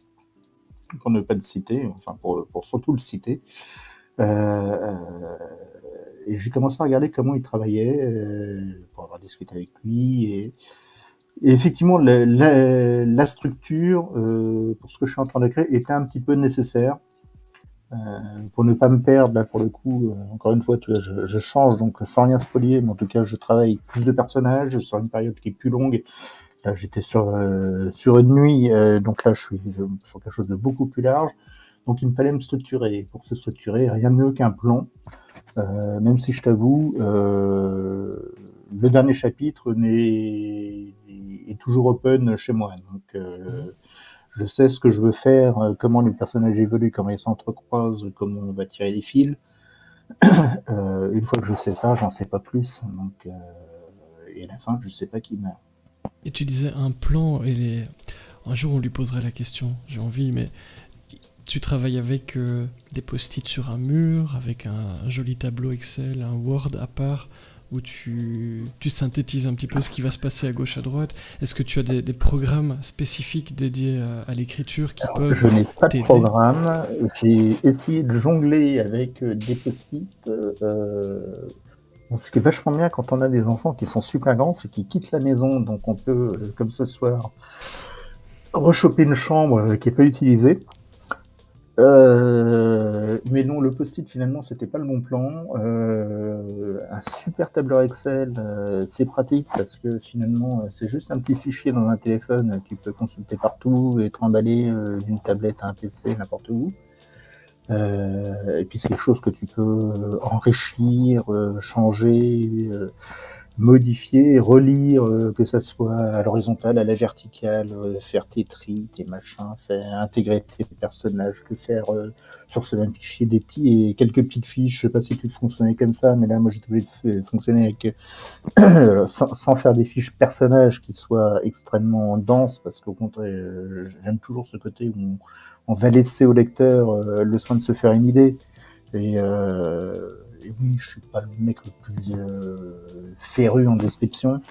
pour ne pas le citer, enfin pour surtout le citer. Euh, et j'ai commencé à regarder comment il travaillait pour avoir discuté avec lui, et effectivement, la structure, pour ce que je suis en train de créer, était un petit peu nécessaire. Pour ne pas me perdre, là, pour le coup, encore une fois, tu vois, je change, donc sans rien spolier, mais en tout cas, je travaille avec plus de personnages sur une période qui est plus longue. Là, j'étais sur une nuit, donc là, je suis sur quelque chose de beaucoup plus large. Donc, il me fallait me structurer. Et pour se structurer, rien de mieux qu'un plan. Même si je t'avoue, le dernier chapitre est toujours open chez moi. Donc, je sais ce que je veux faire, comment les personnages évoluent, comment ils s'entrecroisent, comment on va tirer les fils. Une fois que je sais ça, j'en sais pas plus. Donc, et à la fin, je sais pas qui meurt. Et tu disais un plan, un jour on lui poserait la question, j'ai envie, mais tu travailles avec des post-it sur un mur, avec un joli tableau Excel, un Word à part, où tu synthétises un petit peu ce qui va se passer à gauche, à droite. Est-ce que tu as des programmes spécifiques dédiés à l'écriture qui Alors, peuvent je n'ai pas de t'aider? programme. J'ai essayé de jongler avec des post-it. Ce qui est vachement bien quand on a des enfants qui sont super grands, c'est qu'ils quittent la maison, donc on peut, comme ce soir, rechoper une chambre qui n'est pas utilisée. Mais non, le post-it finalement c'était pas le bon plan. Un super tableur Excel, c'est pratique parce que finalement c'est juste un petit fichier dans un téléphone que tu peux consulter partout et te remballer d'une tablette à un PC n'importe où. Et puis c'est quelque chose que tu peux enrichir, changer, modifier, relire, que ça soit à l'horizontale, à la verticale, faire tes tris, tes machins, faire intégrer tes personnages, que faire sur ce même fichier des petits et quelques petites fiches. Je sais pas si tu fonctionnais comme ça, mais là moi j'ai obligé de fonctionner avec sans faire des fiches personnages qui soient extrêmement denses, parce qu'au contraire, j'aime toujours ce côté où on va laisser au lecteur le soin de se faire une idée. Et oui, je suis pas le mec le plus féru en description,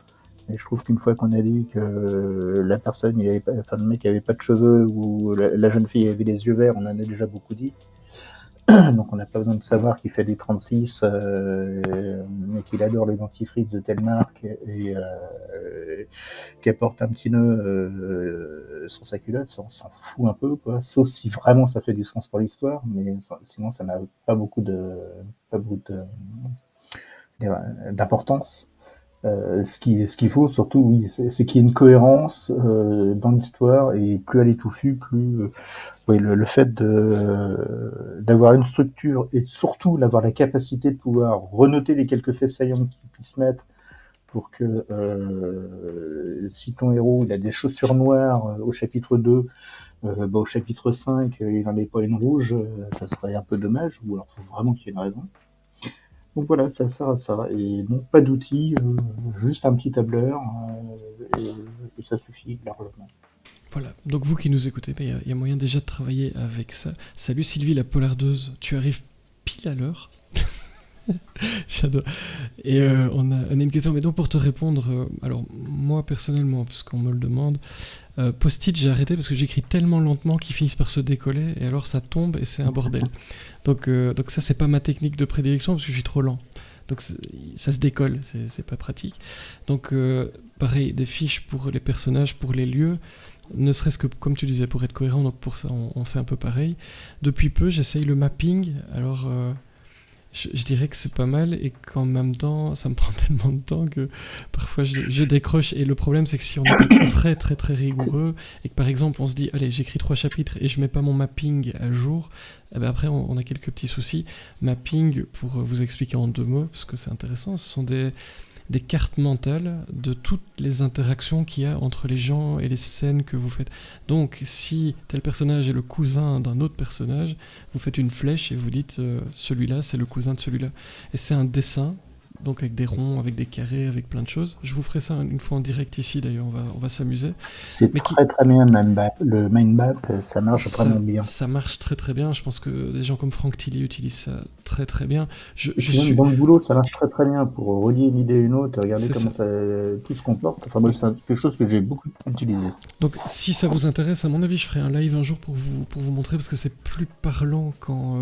Et je trouve qu'une fois qu'on a dit que la personne, le mec avait pas de cheveux ou la jeune fille avait les yeux verts, on en a déjà beaucoup dit. Donc on n'a pas besoin de savoir qu'il fait du 36 et qu'il adore les dentifrices de telle marque et qu'elle porte un petit nœud sur sa culotte, ça, on s'en fout un peu, quoi. Sauf si vraiment ça fait du sens pour l'histoire, mais sinon ça n'a pas beaucoup d'importance. Ce qu'il faut surtout, oui, c'est qu'il y ait une cohérence dans l'histoire, et plus elle est touffue, plus oui, le fait d'avoir une structure et surtout d'avoir la capacité de pouvoir renoter les quelques faits saillants qu'ils puissent mettre pour que si ton héros il a des chaussures noires au chapitre 2, au chapitre 5 il n'en ait pas une rouge, ça serait un peu dommage, ou alors il faut vraiment qu'il y ait une raison. Donc voilà, ça sert à ça. Et bon, pas d'outils, juste un petit tableur, et ça suffit largement. Voilà, donc vous qui nous écoutez, il y a moyen déjà de travailler avec ça. Salut Sylvie la polardeuse, tu arrives pile à l'heure. J'adore. Et on a une question, mais donc pour te répondre, alors moi personnellement, parce qu'on me le demande, post-it j'ai arrêté parce que j'écris tellement lentement qu'ils finissent par se décoller et alors ça tombe et c'est un bordel. Donc ça c'est pas ma technique de prédilection parce que je suis trop lent. Donc ça se décolle, c'est pas pratique. Donc pareil, des fiches pour les personnages, pour les lieux, ne serait-ce que comme tu disais pour être cohérent, donc pour ça on fait un peu pareil. Depuis peu j'essaye le mapping, alors je dirais que c'est pas mal et qu'en même temps ça me prend tellement de temps que parfois je décroche, et le problème c'est que si on est pas très très très rigoureux et que par exemple on se dit allez j'écris 3 chapitres et je mets pas mon mapping à jour, eh ben après on a quelques petits soucis. Mapping, pour vous expliquer en 2 mots parce que c'est intéressant, ce sont des cartes mentales de toutes les interactions qu'il y a entre les gens et les scènes que vous faites. Donc, si tel personnage est le cousin d'un autre personnage, vous faites une flèche et vous dites celui-là, c'est le cousin de celui-là. Et c'est un dessin, donc avec des ronds, avec des carrés, avec plein de choses. Je vous ferai ça une fois en direct ici, d'ailleurs, on va s'amuser. C'est très très bien, le mind map, ça marche vraiment bien. Ça marche très très bien, je pense que des gens comme Franck Tilly utilisent ça très très bien. Même dans le boulot, ça marche très très bien pour relier une idée à une autre, regarder comment ça tout se comporte. Enfin, moi, c'est quelque chose que j'ai beaucoup utilisé. Donc, si ça vous intéresse, à mon avis, je ferai un live un jour pour vous montrer, parce que c'est plus parlant quand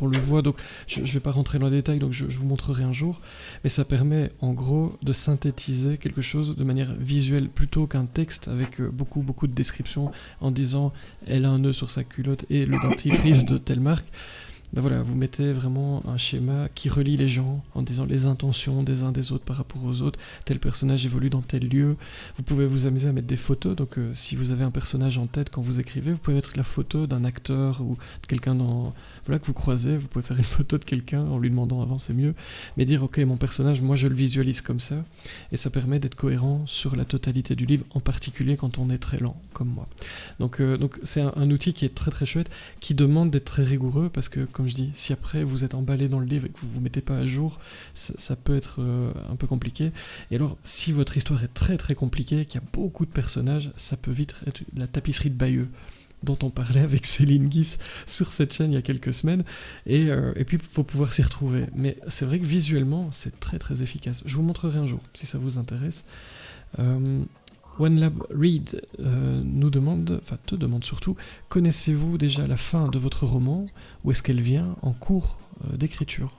on le voit. Donc, je vais pas rentrer dans les détails, donc je vous montrerai un jour. Mais ça permet, en gros, de synthétiser quelque chose de manière visuelle, plutôt qu'un texte avec beaucoup beaucoup de descriptions en disant « elle a un nœud sur sa culotte et le dentifrice de telle marque ». Ben voilà, vous mettez vraiment un schéma qui relie les gens en disant les intentions des uns des autres par rapport aux autres. Tel personnage évolue dans tel lieu. Vous pouvez vous amuser à mettre des photos. Donc si vous avez un personnage en tête quand vous écrivez, vous pouvez mettre la photo d'un acteur ou de quelqu'un que vous croisez. Vous pouvez faire une photo de quelqu'un en lui demandant avant, c'est mieux. Mais dire ok, mon personnage, moi je le visualise comme ça. Et ça permet d'être cohérent sur la totalité du livre, en particulier quand on est très lent, comme moi. Donc c'est un outil qui est très très chouette, qui demande d'être très rigoureux parce que comme je dis, si après vous êtes emballé dans le livre et que vous vous mettez pas à jour, ça peut être un peu compliqué. Et alors, si votre histoire est très très compliquée, qu'il y a beaucoup de personnages, ça peut vite être la tapisserie de Bayeux dont on parlait avec Céline Guis sur cette chaîne il y a quelques semaines, et puis il faut pouvoir s'y retrouver. Mais c'est vrai que visuellement, c'est très très efficace. Je vous montrerai un jour, si ça vous intéresse. OneLab Read te demande surtout, connaissez-vous déjà la fin de votre roman, ou est-ce qu'elle vient en cours d'écriture ?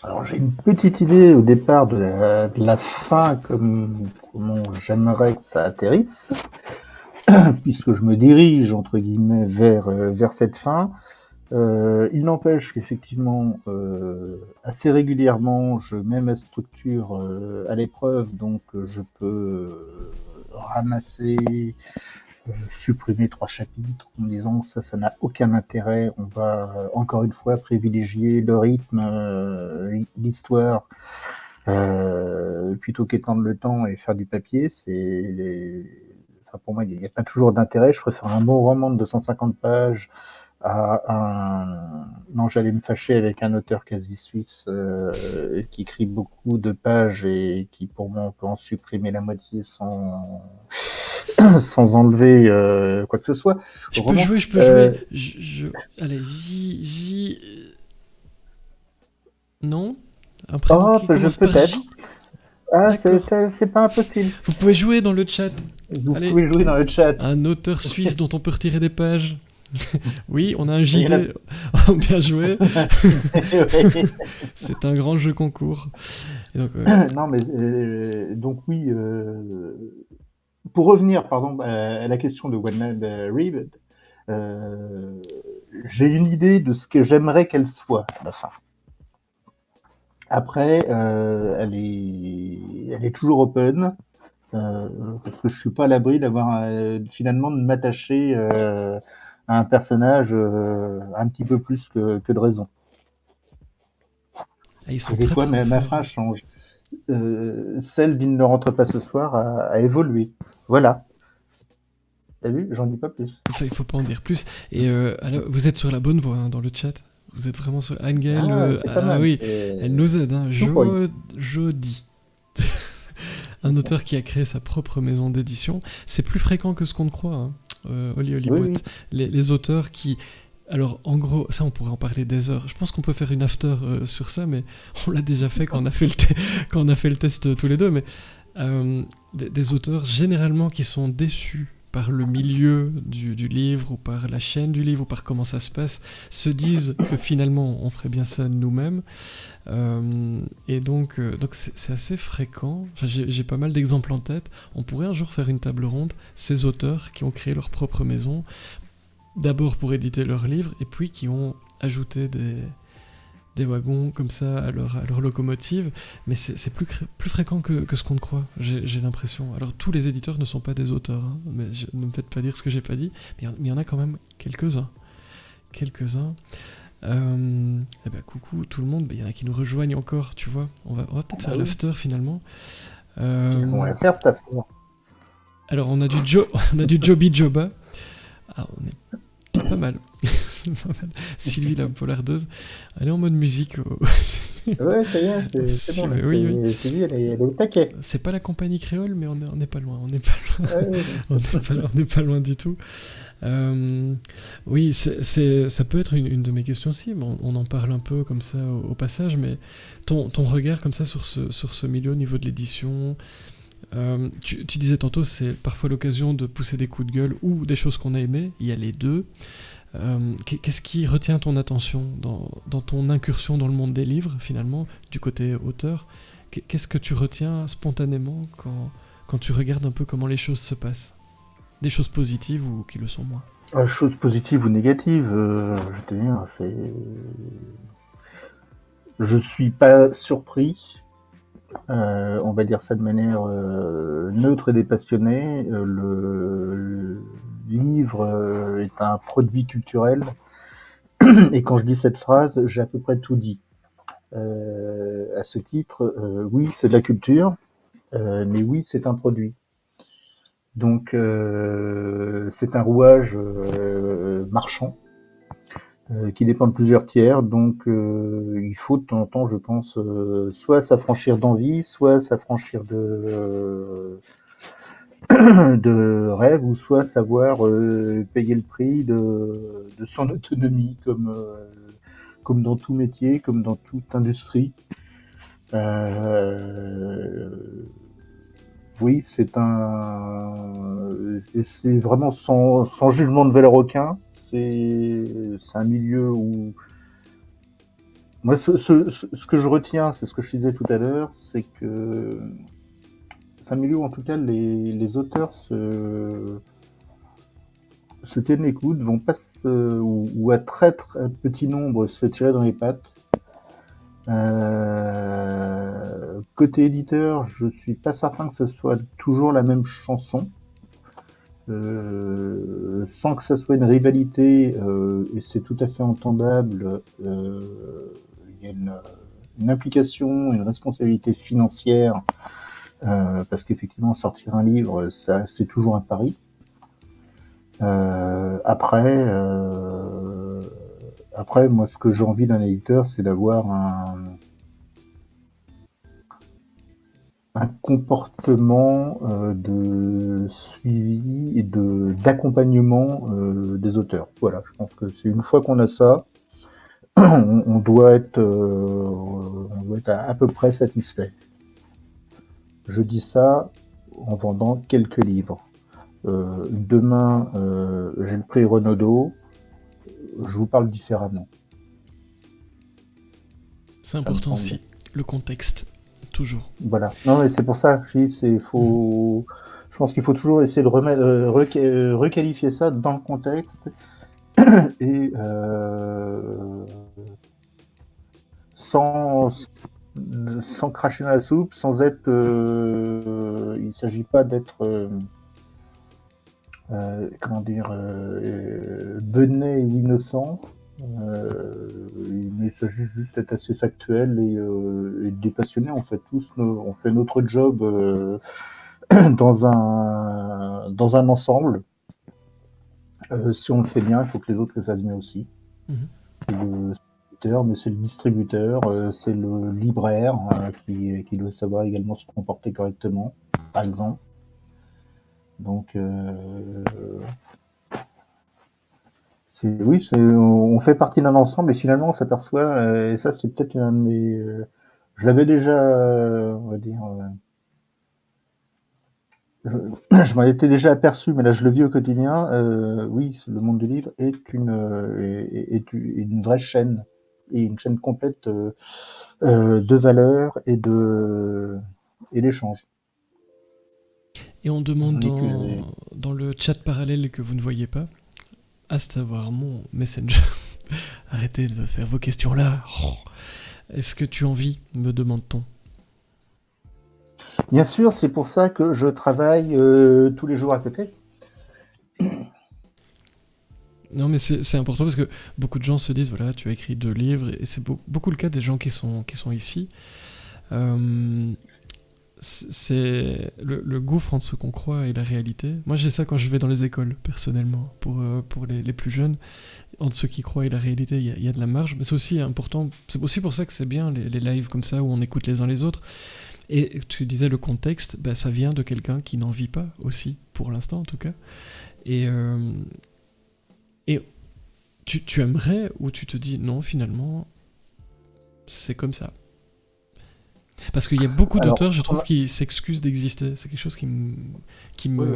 Alors j'ai une petite idée au départ de la fin, comment j'aimerais que ça atterrisse, puisque je me dirige entre guillemets vers cette fin. Il n'empêche qu'effectivement, assez régulièrement, je mets ma structure à l'épreuve, donc je peux ramasser, supprimer 3 chapitres en me disant ça n'a aucun intérêt, on va encore une fois privilégier le rythme, l'histoire, plutôt qu'étendre le temps et faire du papier. Enfin, pour moi, il n'y a pas toujours d'intérêt. Je préfère un bon roman de 250 pages non, j'allais me fâcher avec un auteur quasi suisse qui écrit beaucoup de pages et qui, pour moi, on peut en supprimer la moitié sans enlever quoi que ce soit. Je peux jouer. Allez, non. Un prénom qui commence par J. Ah, D'accord. c'est pas impossible. Vous pouvez jouer dans le chat. Vous Allez, pouvez jouer dans le chat. un auteur suisse dont on peut retirer des pages. Oui, on a un Il JD. reste... Bien joué. Ouais. C'est un grand jeu concours. Et donc, Non, mais donc oui. Pour revenir, pardon, à la question de One Man Reed, euh, j'ai une idée de ce que j'aimerais qu'elle soit à la fin. Après, elle est toujours open. Parce que je suis pas à l'abri d'avoir finalement de m'attacher à un personnage un petit peu plus que de raison. ah, ils sont Et des très fois, très ma forts. phrase change. Celle d'Il ne rentre pas ce soir a évolué. Voilà. T'as vu? J'en dis pas plus. Enfin, il faut pas en dire plus. Et alors, vous êtes sur la bonne voie hein, dans le chat. Vous êtes vraiment sur Angel. Ah, c'est pas Ah mal. oui, elle nous aide. Hein. 2 points. Jody. Un auteur qui a créé sa propre maison d'édition. C'est plus fréquent que ce qu'on ne croit. Hein. Oli Oli Oui, oui. Boîte. Les auteurs qui. Alors, en gros, ça, on pourrait en parler des heures. Je pense qu'on peut faire une after sur ça, mais on l'a déjà fait quand on a fait quand on a fait le test tous les deux. Mais des auteurs généralement qui sont déçus par le milieu du livre ou par la chaîne du livre ou par comment ça se passe, se disent que finalement on ferait bien ça nous-mêmes. Et donc c'est assez fréquent. Enfin, j'ai pas mal d'exemples en tête. On pourrait un jour faire une table ronde, ces auteurs qui ont créé leur propre maison, d'abord pour éditer leurs livres, et puis qui ont ajouté des wagons comme ça à leur locomotive, mais c'est plus fréquent que ce qu'on ne croit, j'ai l'impression. Alors tous les éditeurs ne sont pas des auteurs, hein, mais ne me faites pas dire ce que j'ai pas dit, mais il y en a quand même quelques-uns. Quelques-uns. Eh ben coucou tout le monde, il y en a qui nous rejoignent encore, tu vois. On va peut-être Bah faire oui. l'after finalement. On Euh, va faire ça. alors on a du Joby Joba. Ah, c'est pas mal. C'est pas mal. Sylvie la polardeuse. Elle est en mode musique. Ouais, ça y est, c'est Si, bon. Là. mais oui, oui. Sylvie, elle est au taquet. C'est pas la compagnie créole, mais on n'est pas loin. On n'est pas loin. Ouais, On n'est pas loin du tout. Oui, ça peut être une de mes questions aussi. Bon, on en parle un peu comme ça au passage, mais ton regard comme ça sur ce milieu au niveau de l'édition. Tu disais tantôt, c'est parfois l'occasion de pousser des coups de gueule ou des choses qu'on a aimées. Il y a les deux. Qu'est-ce qui retient ton attention dans ton incursion dans le monde des livres, finalement, du côté auteur? Qu'est-ce que tu retiens spontanément quand tu regardes un peu comment les choses se passent? Des choses positives ou qui le sont moins? chose positive ou négative, je te dis, je suis pas surpris. On va dire ça de manière neutre et dépassionnée. Le livre est un produit culturel. Et quand je dis cette phrase, j'ai à peu près tout dit. À ce titre, oui, c'est de la culture, mais oui, c'est un produit. Donc, c'est un rouage marchand qui dépend de plusieurs tiers. Donc, il faut de temps en temps, je pense, soit s'affranchir d'envie, soit s'affranchir de rêve, ou soit savoir payer le prix de son autonomie, comme dans tout métier, comme dans toute industrie. Euh, oui, c'est vraiment sans jugement de valeur aucun. C'est un milieu où moi, ce que je retiens, c'est ce que je disais tout à l'heure, c'est que c'est un milieu où en tout cas les auteurs se tiennent les coudes, vont pas ou à très petit nombre se tirer dans les pattes. Côté éditeur, je suis pas certain que ce soit toujours la même chanson. Sans que ça soit une rivalité, et c'est tout à fait entendable, il y a une implication, une responsabilité financière, parce qu'effectivement sortir un livre, ça c'est toujours un pari. Après, moi ce que j'ai envie d'un éditeur, c'est d'avoir un comportement de suivi et d'accompagnement des auteurs. Voilà, je pense que c'est une fois qu'on a ça, on doit être à peu près satisfait. Je dis ça en vendant quelques livres. Demain, j'ai le prix Renaudot, je vous parle différemment. C'est Ça me important semble. aussi, le contexte, toujours. Voilà. Non, mais c'est pour ça, je dis, Mhm. je pense qu'il faut toujours essayer de requalifier ça dans le contexte et sans, sans cracher dans la soupe, sans être. Il ne s'agit pas d'être. Comment dire, benêt ou innocent. Il s'agit juste d'être assez factuel et dépassionné. On fait notre job dans un ensemble. Si on le fait bien, il faut que les autres le fassent bien aussi. Mhm. Le distributeur, mais c'est le distributeur, c'est le libraire qui doit savoir également se comporter correctement, par exemple. Donc, oui, on fait partie d'un ensemble et finalement on s'aperçoit, et ça c'est peut-être un de mes. Je l'avais déjà, on va dire, je, je m'en étais déjà aperçu, mais là je le vis au quotidien. Oui, le monde du livre est une vraie chaîne, et une chaîne complète de valeur et d'échange. Et on demande On est que. dans le chat parallèle que vous ne voyez pas, à savoir mon Messenger. Arrêtez de faire vos questions là. Oh. Est-ce que tu en vis, me demande-t-on. Bien sûr, c'est pour ça que je travaille tous les jours à côté. Non, mais c'est important parce que beaucoup de gens se disent voilà, tu as écrit 2 livres, et c'est beaucoup le cas des gens qui sont ici. Euh, c'est le gouffre entre ce qu'on croit et la réalité. Moi, j'ai ça quand je vais dans les écoles, personnellement, pour les plus jeunes. Entre ceux qui croient et la réalité, il y a de la marge, mais c'est aussi important. C'est aussi pour ça que c'est bien les lives comme ça où on écoute les uns les autres. Et tu disais le contexte, bah, ça vient de quelqu'un qui n'en vit pas aussi, pour l'instant en tout cas. Et, euh, et tu aimerais ou tu te dis non, finalement, c'est comme ça. Parce qu'il y a beaucoup Alors, d'auteurs, je trouve, qui s'excusent d'exister. C'est quelque chose oui,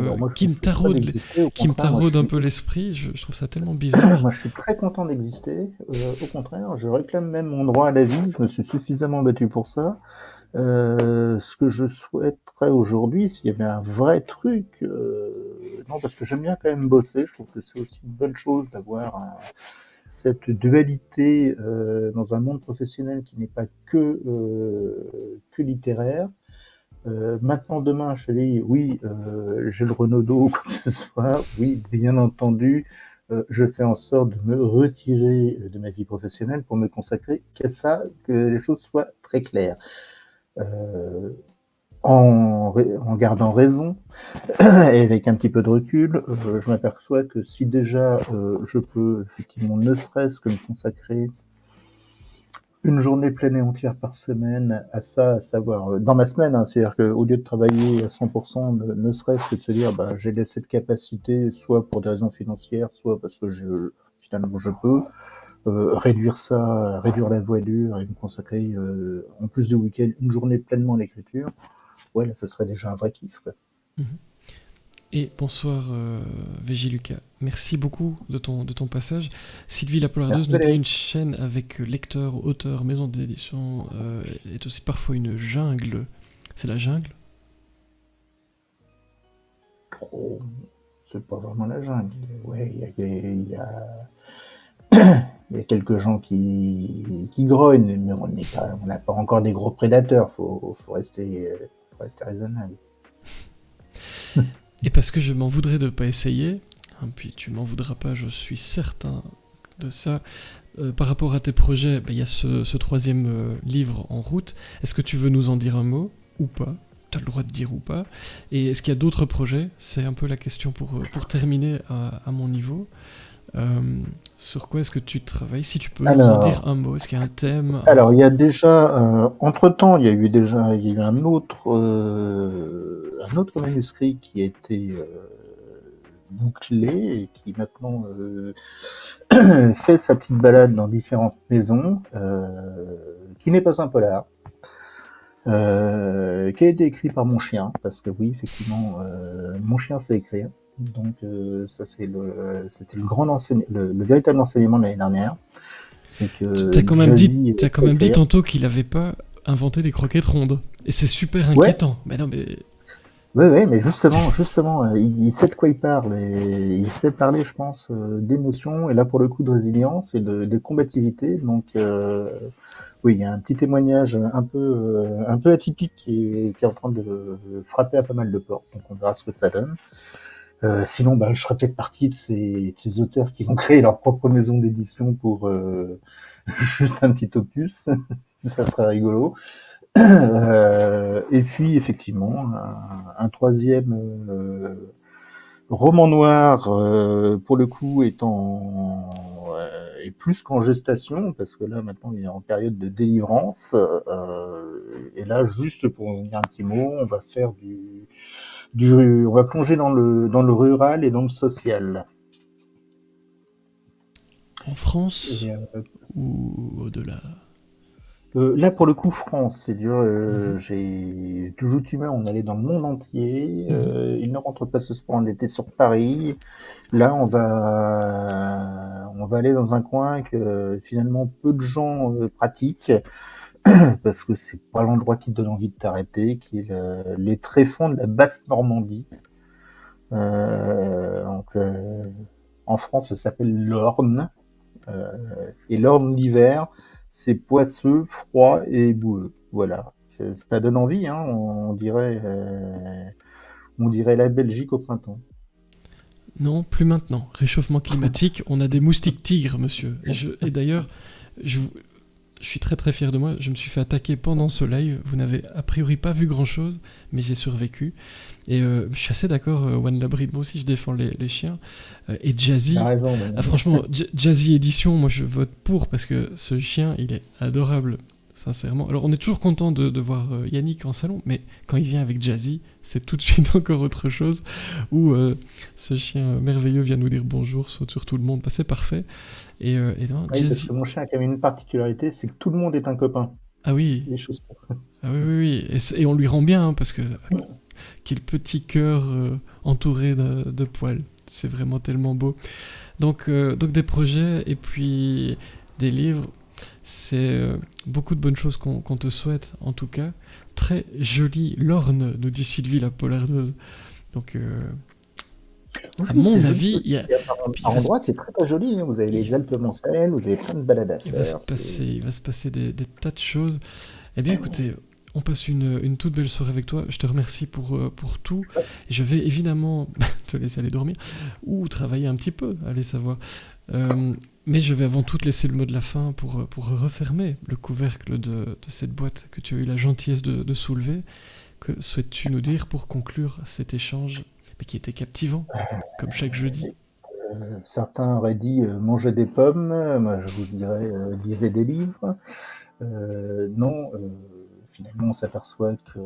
alors moi je ne suis pas d'exister, au qui me contraire, taraude un peu l'esprit. Je trouve ça tellement bizarre. moi je suis très content d'exister. Au contraire, je réclame même mon droit à la vie. Je me suis suffisamment battu pour ça. Ce que je souhaiterais aujourd'hui, s'il y avait un vrai truc, non, parce que j'aime bien quand même bosser. Je trouve que c'est aussi une bonne chose d'avoir cette dualité dans un monde professionnel qui n'est pas que littéraire. Maintenant, demain, je dis oui, j'ai le Renaudot, quoi que ce soit. Oui, bien entendu, je fais en sorte de me retirer de ma vie professionnelle pour me consacrer qu'à ça, que les choses soient très claires. Euh, en gardant raison et avec un petit peu de recul, je m'aperçois que si déjà je peux effectivement ne serait-ce que me consacrer une journée pleine et entière par semaine à ça, à savoir dans ma semaine, hein, c'est-à-dire qu'au lieu de travailler à 100%, ne serait-ce que de se dire bah, j'ai cette capacité, soit pour des raisons financières, soit parce que finalement je peux réduire ça, réduire la voilure et me consacrer en plus du week-end une journée pleinement à l'écriture. Ouais, là, ça serait déjà un vrai kiff, quoi. Mhm. Et bonsoir VJ Lucas. Merci beaucoup de ton passage. Sylvie la Polardeuse Merci nous dit une Valérie. chaîne avec lecteurs, auteurs, maison d'édition est aussi parfois une jungle. C'est la jungle. Oh, c'est pas vraiment la jungle. Ouais, il y a quelques gens qui grognent, mais on n'a pas encore des gros prédateurs. Faut rester raisonnable. Et parce que je m'en voudrais de ne pas essayer, hein, puis tu m'en voudras pas, je suis certain de ça. Par rapport à tes projets, ben, il y a ce troisième livre en route. Est-ce que tu veux nous en dire un mot ou pas? Tu as le droit de dire ou pas. Et est-ce qu'il y a d'autres projets? C'est un peu la question pour terminer à mon niveau. Sur quoi est-ce que tu travailles? Si tu peux nous en dire Alors, un mot. Est-ce qu'il y a un thème il y a déjà, entre-temps, il y a eu un autre manuscrit qui a été bouclé et qui maintenant fait sa petite balade dans différentes maisons, qui n'est pas un polar. qui a été écrit par mon chien, parce que oui, effectivement, mon chien sait écrire. Donc ça c'était le véritable enseignement de l'année dernière, c'est que Jazzy T'as quand sait même dit écrire. tantôt qu'il avait pas inventé les croquettes rondes. Et c'est super Ouais, inquiétant. Mais non, mais. ouais, mais justement, il sait de quoi il parle et il sait parler, je pense, d'émotion et là pour le coup de résilience et de combativité. Donc oui, il y a un petit témoignage un peu atypique qui est en train de frapper à pas mal de portes. Donc on verra ce que ça donne. Sinon, bah, je ferais peut-être partie de ces auteurs qui vont créer leur propre maison d'édition pour juste un petit opus. Ça serait rigolo. Et puis, effectivement, un troisième roman noir, pour le coup, est plus qu'en gestation, parce que là, maintenant, il est en période de délivrance. Et là, juste pour en dire un petit mot, on va faire on va plonger dans le rural et dans le social. En France Et, ou au-delà? là, pour le coup, France, c'est dur. Mhm. J'ai toujours humain, on allait dans le monde entier. Mhm. Il ne rentre pas ce soir, on était sur Paris. Là, on va aller dans un coin que finalement peu de gens pratiquent parce que c'est pas l'endroit qui te donne envie de t'arrêter, qui est les tréfonds de la basse Normandie. Donc, en France, ça s'appelle l'Orne. Euh, et l'Orne l'hiver, c'est poisseux, froid et boueux. Voilà. Ça donne envie, hein, on dirait la Belgique au printemps. Non, plus maintenant. Réchauffement climatique, on a des moustiques tigres, monsieur. Et d'ailleurs, je, je suis très très fier de moi. Je me suis fait attaquer pendant ce live. Vous n'avez a priori pas vu grand chose, mais j'ai survécu. Et je suis assez d'accord, One Labrid. Moi aussi, je défends les chiens. Et T'as Jazzy, raison, ah, franchement, Jazzy Édition, moi je vote pour parce que ce chien, il est adorable. Sincèrement. Alors, on est toujours content de voir Yannick en salon, mais quand il vient avec Jazzy, c'est tout de suite encore autre chose. Où ce chien merveilleux vient nous dire bonjour, saute sur tout le monde. Bah, c'est parfait. Et non, oui, parce que Jazzy. mon chien a quand même une particularité, c'est que tout le monde est un copain. Ah oui, Les choses. ah oui, oui, oui. Et on lui rend bien, hein, parce que quel petit cœur entouré de poils. C'est vraiment tellement beau. Donc des projets et puis des livres. C'est beaucoup de bonnes choses qu'on te souhaite, en tout cas. Très jolie Lorne, nous dit Sylvie la polardeuse. Donc, à Oui, c'est mon joli avis, aussi. et puis Par endroit, c'est très très joli, hein. Vous avez il- les Alpes Mancelles, vous avez plein de balades à faire. il va se passer des tas de choses. Eh bien, écoutez, on passe une toute belle soirée avec toi. Je te remercie pour tout. Et je vais évidemment te laisser aller dormir ou travailler un petit peu, allez savoir. Mais je vais avant tout te laisser le mot de la fin pour refermer le couvercle de cette boîte que tu as eu la gentillesse de soulever. Que souhaites-tu nous dire pour conclure cet échange, mais qui était captivant, comme chaque jeudi? Certains auraient dit manger des pommes, moi je vous dirais lisez des livres. Non, finalement on s'aperçoit que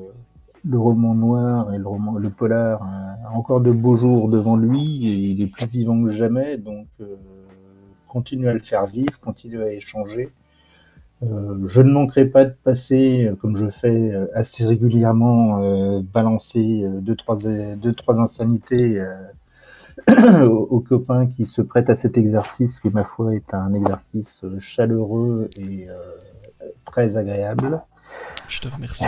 le roman noir et le polar a encore de beaux jours devant lui et il est plus vivant que jamais, donc continue à le faire vivre, continue à échanger. Je ne manquerai pas de passer, comme je fais assez régulièrement, balancer deux, trois insanités aux copains qui se prêtent à cet exercice, qui, ma foi, est un exercice chaleureux et très agréable. Je te remercie.